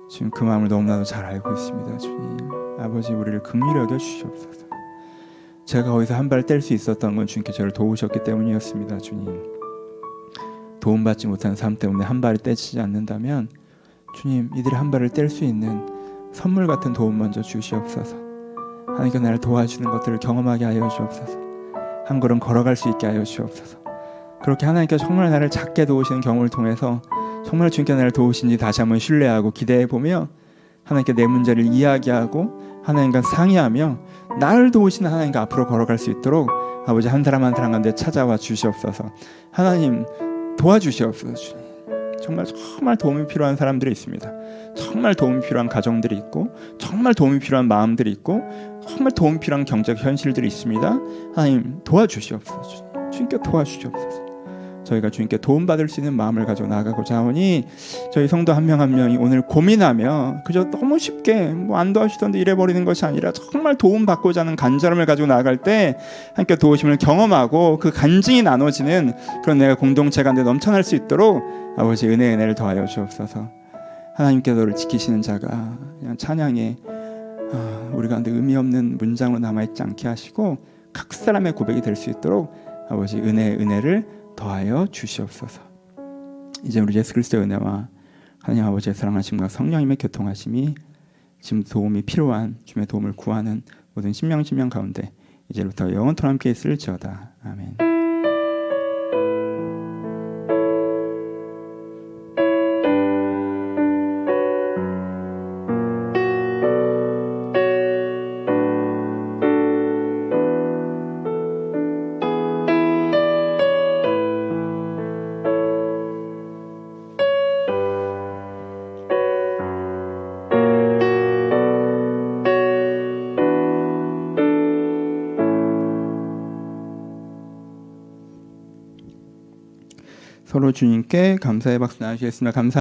지금 그 마음을 너무나도 잘 알고 있습니다. 주님, 아버지, 우리를 긍휼히 여겨 주시옵소서. 제가 거기서 한 발 뗄 수 있었던 건 주님께 저를 도우셨기 때문이었습니다. 주님, 도움받지 못한 삶 때문에 한 발을 떼지지 않는다면 주님, 이들이 한 발을 뗄 수 있는 선물 같은 도움 먼저 주시옵소서. 하나님께 나를 도와주는 것들을 경험하게 하여 주옵소서. 한 걸음 걸어갈 수 있게 하여 주옵소서. 그렇게 하나님께 정말 나를 작게 도우시는 경험을 통해서 정말 주님께 나를 도우신지 다시 한번 신뢰하고 기대해보며 하나님께 내 문제를 이야기하고 하나님과 상의하며 나를 도우시는 하나님과 앞으로 걸어갈 수 있도록 아버지, 한 사람 한 사람 가운데 찾아와 주시옵소서. 하나님, 도와주시옵소서. 주님, 정말 도움이 필요한 사람들이 있습니다. 정말 도움이 필요한 가정들이 있고, 정말 도움이 필요한 마음들이 있고, 정말 도움이 필요한 경제적 현실들이 있습니다. 하나님, 도와주시옵소서. 주님, 주님께 도와주시옵소서. 저희가 주님께 도움받을 수 있는 마음을 가지고 나아가고자 하오니 저희 성도 한 명 한 명이 오늘 고민하며 그저 너무 쉽게 안 도와주던데 이래버리는 것이 아니라 정말 도움받고자 하는 간절함을 가지고 나아갈 때 함께 도우심을 경험하고 그 간증이 나눠지는 그런 내가 공동체가 넘쳐날 수 있도록 아버지, 은혜를 더하여 주옵소서. 하나님께서 너를 지키시는 자가 그냥 찬양에 우리 가운데 의미 없는 문장으로 남아있지 않게 하시고 각 사람의 고백이 될 수 있도록 아버지, 은혜를 더하여 주시옵소서. 이제 우리 예수 그리스도의 은혜와 하나님 아버지의 사랑하심과 성령님의 교통하심이 지금 도움이 필요한 주님의 도움을 구하는 모든 심령 가운데 이제부터 영원토록 함께 있을지어다. 아멘. 서로 주님께 감사의 박수 나누시겠습니다. 감사.